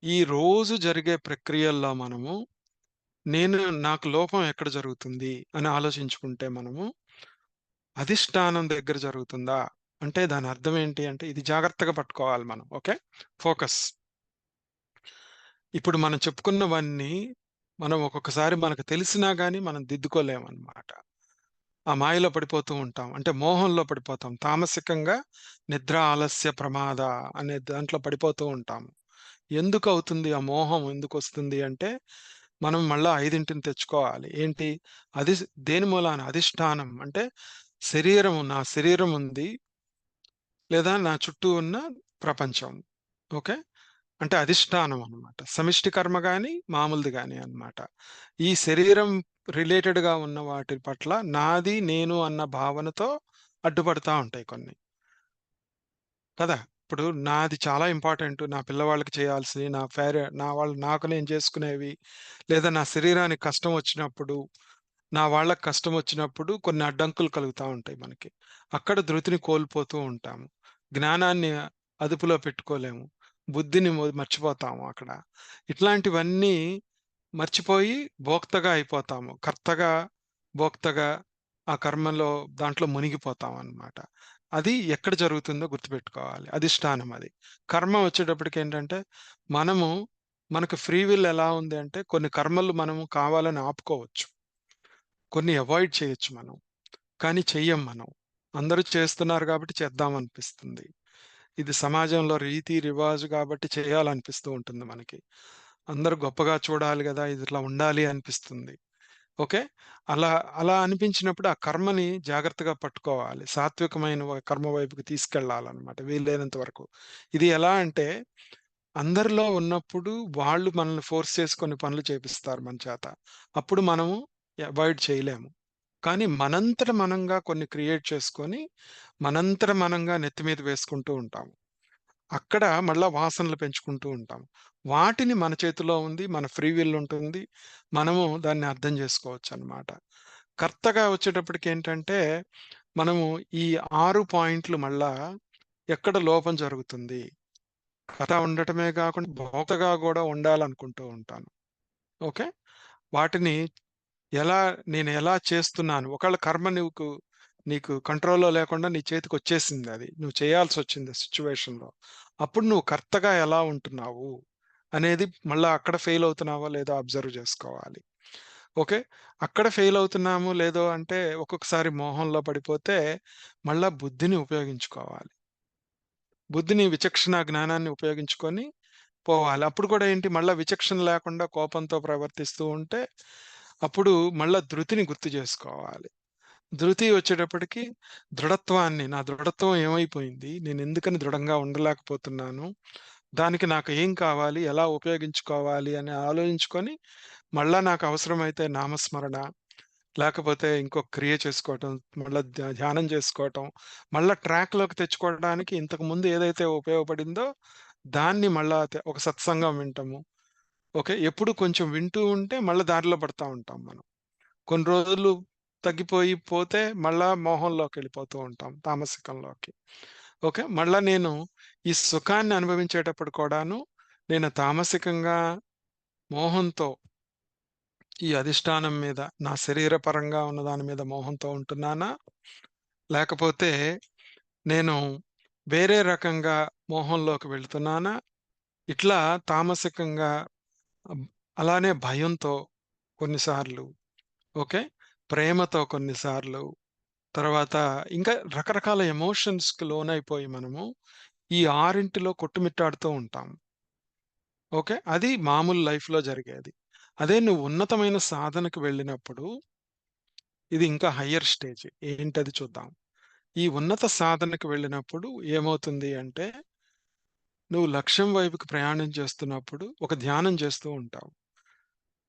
ఈ రోజు జరిగే ప్రక్రియల్లో మనము నాకు లోపం ఎక్కడ జరుగుతుంది అని ఆలోచించుకుంటే మనము అధిష్టానం దగ్గర జరుగుతుందా? అంటే దాని అర్థం ఏంటి అంటే ఇది జాగ్రత్తగా పట్టుకోవాలి మనం. ఓకే. ఫోకస్. ఇప్పుడు మనం చెప్పుకున్నవన్నీ మనం ఒక్కొక్కసారి మనకు తెలిసినా గాని మనం దిద్దుకోలేమనమాట. ఆ మాయలో పడిపోతూ ఉంటాం. అంటే మోహంలో పడిపోతాం. తామసికంగా నిద్ర, ఆలస్య, ప్రమాద అనే దాంట్లో పడిపోతూ ఉంటాం. ఎందుకవుతుంది ఆ మోహం ఎందుకొస్తుంది అంటే, మనం మళ్ళా 5ని తెచ్చుకోవాలి. ఏంటి? అది దేని మూలాన? అధిష్టానం అంటే నా శరీరం ఉంది. లేదా నా చుట్టూ ఉన్న ప్రపంచం. ఓకే. అంటే అధిష్టానం అన్నమాట. సమిష్టి కర్మ గాని, మామూలుది గాని అన్నమాట. ఈ శరీరం రిలేటెడ్‌గా ఉన్న వాటి పట్ల నాది, నేను అన్న భావనతో అడ్డుపడతా ఉంటాయి కొన్ని. కదా! ఇప్పుడు నాది చాలా ఇంపార్టెంటు. నా పిల్లవాళ్ళకి చేయాల్సినయి, నా వాళ్ళు నాకు నేను చేసుకునేవి, లేదా నా శరీరానికి కష్టం వచ్చినప్పుడు, నా వాళ్ళకి కష్టం వచ్చినప్పుడు కొన్ని అడ్డంకులు కలుగుతా ఉంటాయి మనకి. అక్కడ ధృతిని కోల్పోతూ ఉంటాము. జ్ఞానాన్ని అదుపులో పెట్టుకోలేము. బుద్ధిని మర్చిపోతాము అక్కడ. ఇట్లాంటివన్నీ మర్చిపోయి భోక్తగా అయిపోతాము. కర్తగా, భోక్తగా ఆ కర్మలో దాంట్లో మునిగిపోతామనమాట. అది ఎక్కడ జరుగుతుందో గుర్తుపెట్టుకోవాలి. అధిష్టానం అది. కర్మ వచ్చేటప్పటికేంటంటే, మనము మనకు ఫ్రీ విల్ ఎలా ఉంది అంటే, కొన్ని కర్మలు మనము కావాలని ఆపుకోవచ్చు. కొన్ని అవాయిడ్ చేయొచ్చు మనం. కానీ చెయ్యం మనం. అందరూ చేస్తున్నారు గాబట్టి చేద్దామనిపిస్తుంది. ఇది సమాజంలో రీతి, రివాజు గాబట్టి చేయాలనిపిస్తూ ఉంటుంది మనకి. అందరూ గొప్పగా చూడాలి గదా! ఇది ఇట్లా ఉండాలి అనిపిస్తుంది. ఓకే. అలా అలా అనిపించినప్పుడు ఆ కర్మని జాగ్రత్తగా పట్టుకోవాలి. సాత్వికమైన కర్మ వైపుకి తీసుకెళ్ళాలన్నమాట వీలైనంత వరకు. ఇది ఎలా అంటే అందరిలో ఉన్నప్పుడు వాళ్ళు మనల్ని ఫోర్స్ చేసి కొన్ని పనులు చేపిస్తారు మన చేత. అప్పుడు మనము అవాయిడ్ చేయలేము. కానీ మనంతట మనంగా కొన్ని క్రియేట్ చేసుకొని, మనంతట మనంగా నెత్తి మీద వేసుకుంటూ ఉంటాము. అక్కడ మళ్ళా వాసనలు పెంచుకుంటూ ఉంటాం. వాటిని మన చేతిలో ఉంది. మన ఫ్రీ విల్ ఉంటుంది. మనము దాన్ని అర్థం చేసుకోవచ్చనమాట. కర్తగా వచ్చేటప్పటికేంటంటే, మనము ఈ 6 పాయింట్లు మళ్ళా ఎక్కడ లోపం జరుగుతుంది. కథ ఉండటమే గాకుండా భోక్తగా గూడా ఉండాలనుకుంటూ ఉంటాను. ఓకే. వాటిని ఎలా నేనెలా చేస్తున్నాను. ఒకవేళ కర్మ నీకు కంట్రోల్‌లో లేకుండా నీ చేతికొచ్చేసిందది. నువ్వు చేయాల్సొచ్చింది సిట్యుయేషన్‌లో. అప్పుడు నువ్వు కర్తగా ఎలా ఉంటున్నావు అనేది మళ్ళా అక్కడ ఫెయిల్ అవుతున్నావో లేదో అబ్జర్వ్ జేసుకోవాలి. ఓకే. అక్కడ ఫెయిల్ అవుతున్నాము లేదో అంటే ఒక్కొక్కసారి మోహంలో పడిపోతే మళ్ళా బుద్ధిని ఉపయోగించుకోవాలి. బుద్ధిని విచక్షణ జ్ఞానాన్ని ఉపయోగించుకొని పోవాలి. అప్పుడు కూడా ఏంటి మళ్ళా విచక్షణ లేకుండా కోపంతో ప్రవర్తిస్తూ ఉంటే, అప్పుడు మళ్ళా ధృతిని గుర్తు చేసుకోవాలి. ధృతి వచ్చేటప్పటికి నా దృఢత్వం ఏమైపోయింది? నేనెందుకని దృఢంగా ఉండలేకపోతున్నాను? దానికి నాకు ఏం కావాలి? ఎలా ఉపయోగించుకోవాలి? అని ఆలోచించుకొని, మళ్ళా నాకు అవసరమైతే నామస్మరణ, లేకపోతే ఇంకో క్రియ చేసుకోవటం, మళ్ళా ధ్యానం చేసుకోవటం, మళ్ళా ట్రాక్‌లోకి తెచ్చుకోవడానికి ఇంతకుముందు ఏదైతే ఉపయోగపడిందో, దాన్ని మళ్ళా ఒక సత్సంగం వినటము. ఓకే. ఎప్పుడు కొంచెం వింటూ ఉంటే మళ్ళా దారిలో పడతా ఉంటాం మనం. కొన్ని రోజులు పోతే మళ్ళా మోహంలోకెళ్ళిపోతూ ఉంటాం. తామసికంలోకి. ఓకే. మళ్ళా నేను ఈ సుఖాన్ని అనుభవించేటప్పుడు కూడాను నేను తామసికంగా మోహంతో ఈ అధిష్టానం మీద నా శరీరపరంగా ఉన్న దాని మీద మోహంతో ఉంటున్నానా? లేకపోతే నేను వేరే రకంగా మోహంలోకి వెళ్తున్నానా? ఇట్లా తామసికంగా అబ్ అలానే భయంతో కొన్నిసార్లు ఓకే. ప్రేమతో కొన్నిసార్లు, తర్వాత ఇంకా రకరకాల ఎమోషన్స్‌కి లోనైపోయి మనము ఈ ఆరింటిలో కొట్టుమిట్టాడుతూ ఉంటాం. ఓకే. అది మామూలు లైఫ్‌లో జరిగేది. అదే నువ్వు ఉన్నతమైన సాధనకు వెళ్ళినప్పుడు ఇది ఇంకా హైయ్యర్ స్టేజ్. ఏంటది చూద్దాం. ఈ ఉన్నత సాధనకు వెళ్ళినప్పుడు ఏమవుతుంది అంటే, నువ్వు లక్ష్యం వైపుకి ప్రయాణం చేస్తున్నప్పుడు ఒక ధ్యానం చేస్తూ ఉంటావు.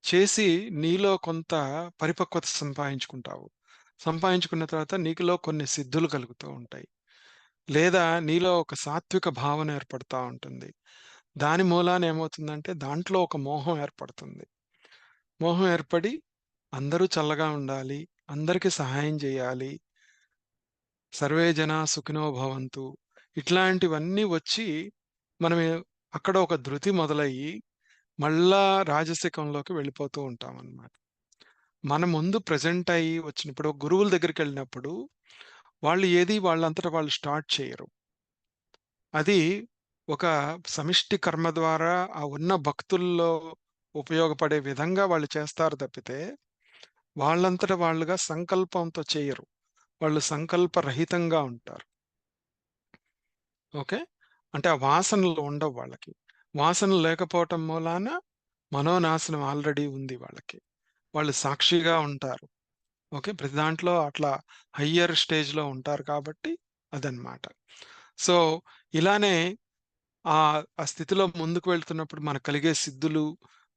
చేసి నీలో కొంత పరిపక్వత సంపాదించుకుంటావు. సంపాదించుకున్న తర్వాత నీకులో కొన్ని సిద్ధులు కలుగుతూ ఉంటాయి. లేదా నీలో ఒక సాత్విక భావన ఏర్పడతా ఉంటుంది. దాని మూలాన ఏమవుతుందంటే దాంట్లో ఒక మోహం ఏర్పడుతుంది. మోహం ఏర్పడి అందరూ చల్లగా ఉండాలి, అందరికి సహాయం జేయాలి, సర్వే జనా సుఖినో భవంతు. ఇట్లాంటివన్నీ వచ్చి మనమే అక్కడ ఒక ధృతి మొదలయ్యి మళ్ళా రాజసికంలోకి వెళ్ళిపోతూ ఉంటామనమాట. మన ముందు ప్రెజెంట్ అయ్యి వచ్చినప్పుడు గురువుల దగ్గరికెళ్ళినప్పుడు వాళ్ళు ఏది వాళ్ళంతట వాళ్ళు స్టార్ట్ చేయరు. అది ఒక సమిష్టి కర్మ ద్వారా ఆ ఉన్న భక్తుల్లో ఉపయోగపడే విధంగా వాళ్ళు చేస్తారు తప్పితే, వాళ్ళంతట వాళ్ళుగా సంకల్పంతో చేయరు. వాళ్ళు సంకల్పరహితంగా ఉంటారు. ఓకే. అంటే ఆ వాసనలు ఉండవు వాళ్ళకి. వాసనలు లేకపోవటం మూలాన మనోనాశనం ఆల్రెడీ ఉంది వాళ్ళకి. వాళ్ళు సాక్షిగా ఉంటారు. ఓకే. ప్రతి దాంట్లో అట్లా హయ్యర్ స్టేజ్‌లో ఉంటారు కాబట్టి అదనమాట. సో, ఇలానే ఆ స్థితిలో ముందుకు వెళ్తున్నప్పుడు మనకు కలిగే సిద్ధులు,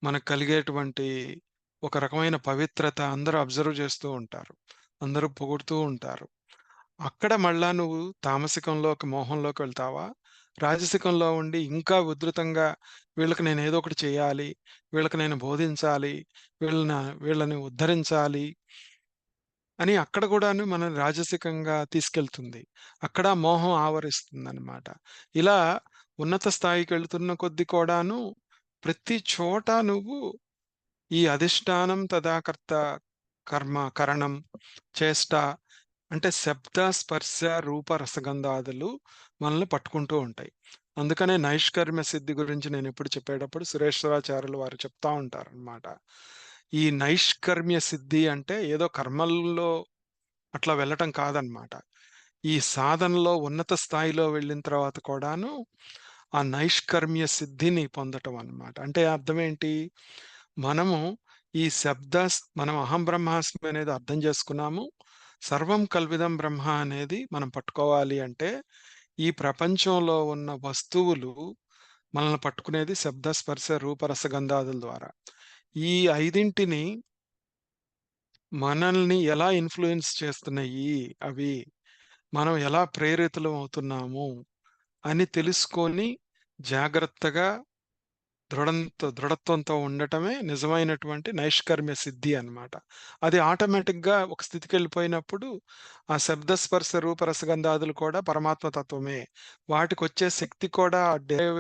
మనకు కలిగేటువంటి ఒక రకమైన పవిత్రత అందరూ అబ్జర్వ్ చేస్తూ ఉంటారు. అందరూ పొగుడుతూ ఉంటారు. అక్కడ మళ్ళా నువ్వు తామసికంలోకి, మోహంలోకి వెళ్తావా? రాజసికంలో ఉండి ఇంకా ఉధృతంగా వీళ్ళకి నేను ఏదో ఒకటి చేయాలి, వీళ్ళకి నేను బోధించాలి, వీళ్ళని ఉద్ధరించాలి అని అక్కడ గూడాను మనల్ని రాజసికంగా తీసుకెళ్తుంది. అక్కడ మోహం ఆవరిస్తుందనమాట. ఇలా ఉన్నత స్థాయికెళ్తున్న కొద్దీ కూడాను ప్రతి చోట నువ్వు ఈ అధిష్టానం తదాకర్త కర్మ, కరణం, చేష్ట అంటే శబ్ద, స్పర్శ, రూప, రసగంధాదులు మనల్ని పట్టుకుంటూ ఉంటాయి. అందుకనే నైష్కర్మ్య సిద్ధి గురించి నేనెప్పుడు చెప్పేటప్పుడు సురేశ్వరాచార్యులు వారు చెప్తా ఉంటారనమాట. ఈ నైష్కర్మ్య సిద్ధి అంటే ఏదో కర్మల్లో అట్లా వెళ్ళటం కాదనమాట. ఈ సాధనలో ఉన్నత స్థాయిలో వెళ్ళిన తర్వాత కూడాను, ఆ నైష్కర్మ్య సిద్ధిని పొందటం అన్నమాట. అంటే అర్థమేంటి? మనము ఈ మనం అహం బ్రహ్మాస్మి అనేది అర్థం చేసుకున్నాము. సర్వం కల్విదం బ్రహ్మ అనేది మనం పట్టుకోవాలి అంటే, ఈ ప్రపంచంలో ఉన్న వస్తువులు మనల్ని పట్టుకునేది శబ్ద, స్పర్శ, రూప, రసగంధాదుల ద్వారా. ఈ 5ని మనల్ని ఎలా ఇన్‌ఫ్లూయెన్స్ చేస్తున్నాయి అవి? మనం ఎలా ప్రేరితులం అవుతున్నాము అని తెలుసుకొని జాగ్రత్తగా దృఢత్వంతో ఉండటమే నిజమైనటువంటి నైష్కర్మ్య సిద్ధి అన్నమాట. అది ఆటోమేటిక్‌గా ఒక స్థితికెళ్ళిపోయినప్పుడు ఆ శబ్ద, స్పర్శ, రూప, రసగంధాదులు కూడా పరమాత్మ తత్వమే. వాటికొచ్చే శక్తి కూడా ఆ డిరైవ్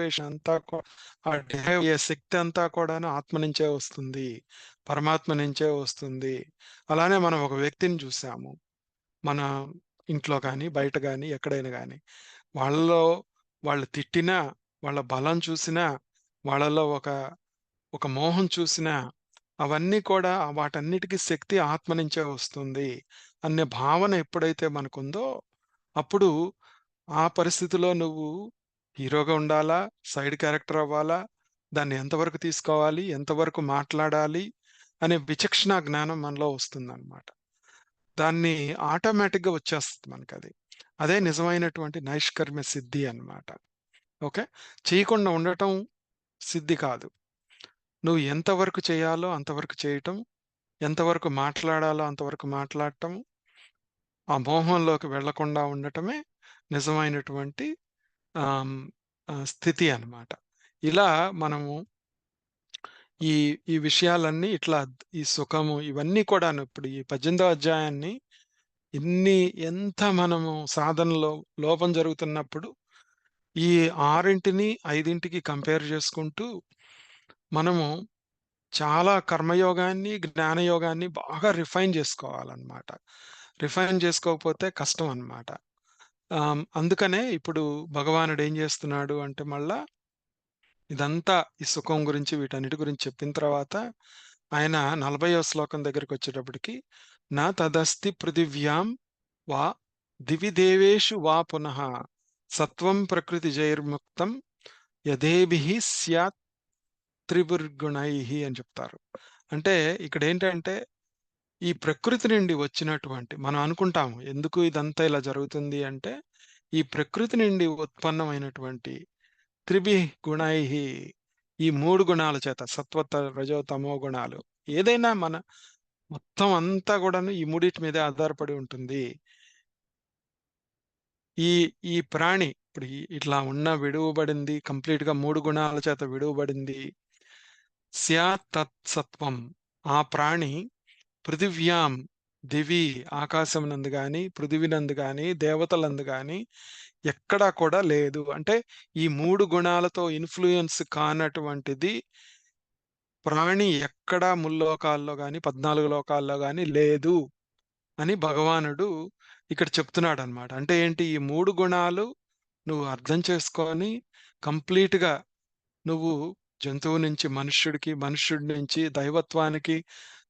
అయ్యే శక్తి అంతా కూడాను ఆత్మ నుంచే వస్తుంది. పరమాత్మ నుంచే వస్తుంది. అలానే మనం ఒక వ్యక్తిని చూసాము. మన ఇంట్లో గాని, బయట గాని, ఎక్కడైనా గాని. వాళ్ళలో వాళ్ళు తిట్టినా, వాళ్ళ బలం చూసినా, వాళ్ళలో ఒక మోహం చూసినా, అవన్నీ కూడా వాటన్నిటికి శక్తి ఆత్మ నుంచే వస్తుంది అనే భావన ఎప్పుడైతే మనకుందో, అప్పుడు ఆ పరిస్థితిలో నువ్వు హీరోగా ఉండాలా? సైడ్ క్యారెక్టర్ అవ్వాలా? దాన్ని ఎంతవరకు తీసుకోవాలి? ఎంతవరకు మాట్లాడాలి? అనే విచక్షణ జ్ఞానం మనలో వస్తుందన్నమాట. దాన్ని ఆటోమేటిక్‌గా వచ్చేస్తది మనకది. అదే నిజమైనటువంటి నైష్కర్మ్య సిద్ధి అన్నమాట. ఓకే. చేయకుండా ఉండటం సిద్ధి కాదు. నువ్వు ఎంతవరకు చేయాలో అంతవరకు చేయటం, ఎంతవరకు మాట్లాడాలో అంతవరకు మాట్లాడటం, ఆ మోహంలోకి వెళ్ళకుండా ఉండటమే నిజమైనటువంటి ఆహ్, హ్మ్, స్థితి అన్నమాట. ఇలా మనము ఈ ఈ విషయాలన్నీ ఇట్లా ఈ సుఖము ఇవన్నీ కూడాను ఇప్పుడు ఈ 18వ అధ్యాయాన్ని ఇన్ని ఎంత మనము సాధనలో లోపం జరుగుతున్నప్పుడు ఈ 6ని 5కి కంపేర్ చేసుకుంటూ మనము చాలా కర్మయోగాన్ని, జ్ఞానయోగాన్ని బాగా రిఫైన్ చేసుకోవాలనమాట. రిఫైన్ చేసుకోకపోతే కష్టం అనమాట. అందుకనే ఇప్పుడు భగవానుడు ఏం చేస్తున్నాడు అంటే మళ్ళా ఇదంతా ఈ సుఖం గురించి వీటన్నిటి గురించి చెప్పిన తర్వాత ఆయన 40వ శ్లోకం దగ్గరికొచ్చేటప్పటికి నా తదస్తి పృథివ్యాం వా దివి దేవేషు వా పునః సత్వం ప్రకృతి జైర్ముక్తం యథేభిః స్యాత్ త్రిభిర్గుణైః అని చెప్తారు. అంటే ఇక్కడేంటంటే ఈ ప్రకృతి నుండి వచ్చినటువంటి మనం అనుకుంటాము ఎందుకు ఇదంతా ఇలా జరుగుతుంది అంటే, ఈ ప్రకృతి నుండి ఉత్పన్నమైనటువంటి త్రిభిః గుణైః ఈ 3 గుణాల చేత సత్వత రజో తమో గుణాలు. ఏదైనా మొత్తం అంతా గూడాను ఈ మూడిటి మీదే ఆధారపడి ఉంటుంది. ఈ ఈ ప్రాణి ఇప్పుడు ఇట్లా విడువబడింది కంప్లీట్‌గా 3 గుణాల చేత విడువబడింది. స్యాత్ తత్ సత్వం. ఆ ప్రాణి పృథివ్యాం దివి ఆకాశమునందు గాని, పృథివినందు గాని, దేవతలందు గాని ఎక్కడా కూడా లేదు. అంటే ఈ 3 గుణాలతో ఇన్‌ఫ్లూయెన్స్ కానటువంటిది ప్రాణి ఎక్కడా ముల్లోకాల్లో గాని, 14 లోకాల్లో గాని లేదు అని భగవానుడు ఇక్కడ చెప్తున్నాడన్నమాట. అంటే ఏంటి? ఈ 3 గుణాలు నువ్వు అర్థం చేసుకొని కంప్లీట్‌గా నువ్వు జంతువు నుంచి మనుష్యుడికి, మనుష్యుడి నుంచి దైవత్వానికి,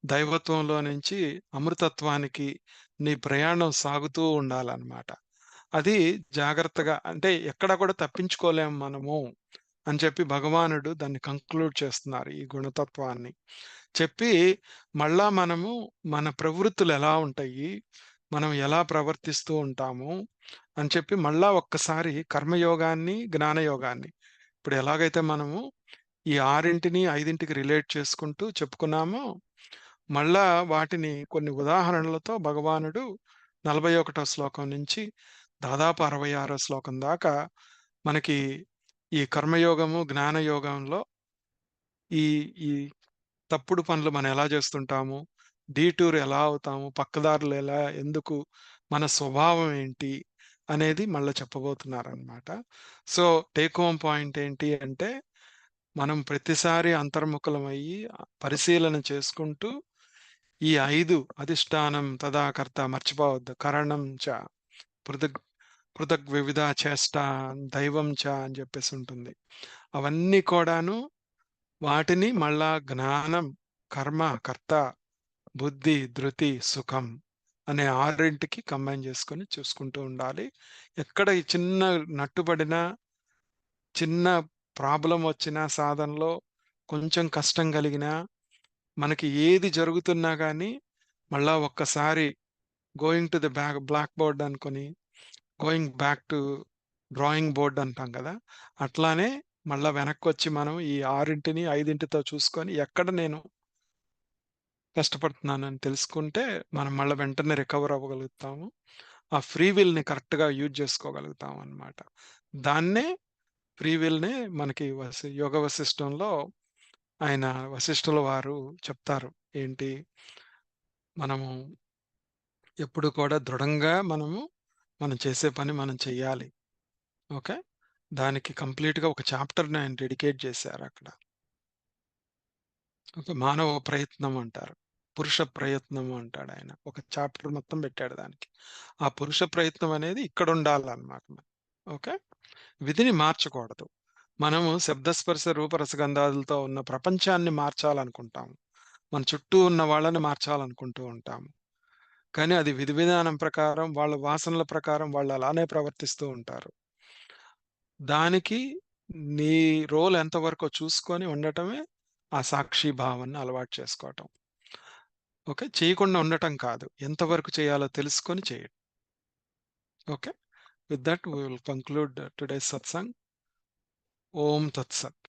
దైవత్వంలో నుంచి అమృతత్వానికి నీ ప్రయాణం సాగుతూ ఉండాలన్నమాట. అది జాగ్రత్తగా అంటే ఎక్కడ కూడా తప్పించుకోలేము మనము అని చెప్పి భగవానుడు దాన్ని కంక్లూడ్ చేస్తున్నారు ఈ గుణతత్వాన్ని. చెప్పి మళ్ళా మనము మన ప్రవృత్తులు ఎలా ఉంటాయి? మనం ఎలా ప్రవర్తిస్తూ ఉంటాము? అని చెప్పి మళ్ళా ఒక్కసారి కర్మయోగాన్ని, జ్ఞానయోగాన్ని ఇప్పుడు ఎలాగైతే మనము ఈ 6ని, 5కి రిలేట్ చేసుకుంటూ చెప్పుకున్నామో, మళ్ళా వాటిని కొన్ని ఉదాహరణలతో భగవానుడు 41 శ్లోకం నుంచి దాదాపు 66 శ్లోకం దాకా మనకి ఈ కర్మయోగము, జ్ఞానయోగంలో ఈ ఈ తప్పుడు పనులు మనం ఎలా చేస్తుంటాము? డీటూర్ ఎలా అవుతాము? పక్కదారులు ఎందుకు? మన స్వభావం ఏంటి? అనేది మళ్ళా చెప్పబోతున్నారనమాట. సో, టేక్ హోమ్ పాయింట్ ఏంటి అంటే, మనం ప్రతిసారి అంతర్ముఖులమయ్యి పరిశీలన చేసుకుంటూ, ఈ 5 అధిష్టానం, తదాకర్త మర్చిపోవద్దు. కరణం చ పృథగ్ పృథగ్ వివిధ చేష్ట, దైవం చ అని చెప్పేసుంటుంది. అవన్నీ కూడాను వాటిని మళ్ళా జ్ఞానం, కర్మ, కర్త, బుద్ధి, ధృతి, సుఖం అనే 6కి కంబైన్ చేసుకొని చూసుకుంటూ ఉండాలి. ఎక్కడ ఈ చిన్న నట్టుబడినా, చిన్న ప్రాబ్లమ్ వచ్చినా సాధనలో కొంచెం కష్టం కలిగినా, మనకి ఏది జరుగుతున్నా గానీ, మళ్ళా ఒక్కసారి going to the black board అనుకోని, going back to drawing board అంటాం కదా! అట్లానే మళ్ళా వెనక్కొచ్చి మనం ఈ 6ని, 5తో చూసుకొని ఎక్కడ నేను కష్టపడుతున్నానని తెలుసుకుంటే, మనం మళ్ళా వెంటనే రికవర్ అవ్వగలుగుతాము. ఆ ఫ్రీ విల్‌ని కరెక్ట్‌గా యూజ్ చేసుకోగలుగుతాం అన్నమాట. దాన్నే ఫ్రీ విల్‌నే మనకి యోగ వశిష్టంలో ఆయన వశిష్ఠుల వారు చెప్తారు. ఏంటి? మనము ఎప్పుడు కూడా దృఢంగా మనం చేసే పని మనం చెయ్యాలి. ఓకే. దానికి కంప్లీట్‌గా ఒక చాప్టర్‌ని ఆయన డెడికేట్ చేశారక్కడ. ఓకే. మానవ ప్రయత్నం అంటారు. పురుష ప్రయత్నము అంటాడాయన. ఒక చాప్టర్ మొత్తం పెట్టాడు దానికి. ఆ పురుష ప్రయత్నం అనేది ఇక్కడుండాలన్నమాట. ఓకే. విధిని మార్చకూడదు. మనము శబ్దస్పర్శ రూప రసగంధాదులతో ఉన్న ప్రపంచాన్ని మార్చాలనుకుంటాము. మన చుట్టూ ఉన్న వాళ్ళని మార్చాలనుకుంటూ ఉంటాము. కానీ అది విధి విధానం ప్రకారం, వాళ్ళ వాసనల ప్రకారం వాళ్ళు అలానే ప్రవర్తిస్తూ ఉంటారు. దానికి నీ రోల్ ఎంతవరకో చూసుకొని ఉండటమే ఆ సాక్షి భావనని అలవాటు చేసుకోవటం. ఓకే. చేయకుండా ఉండటం కాదు. ఎంతవరకు చేయాలో తెలుసుకొని చేయడం. Okay. With that we will conclude today's satsang. Om తత్సత్.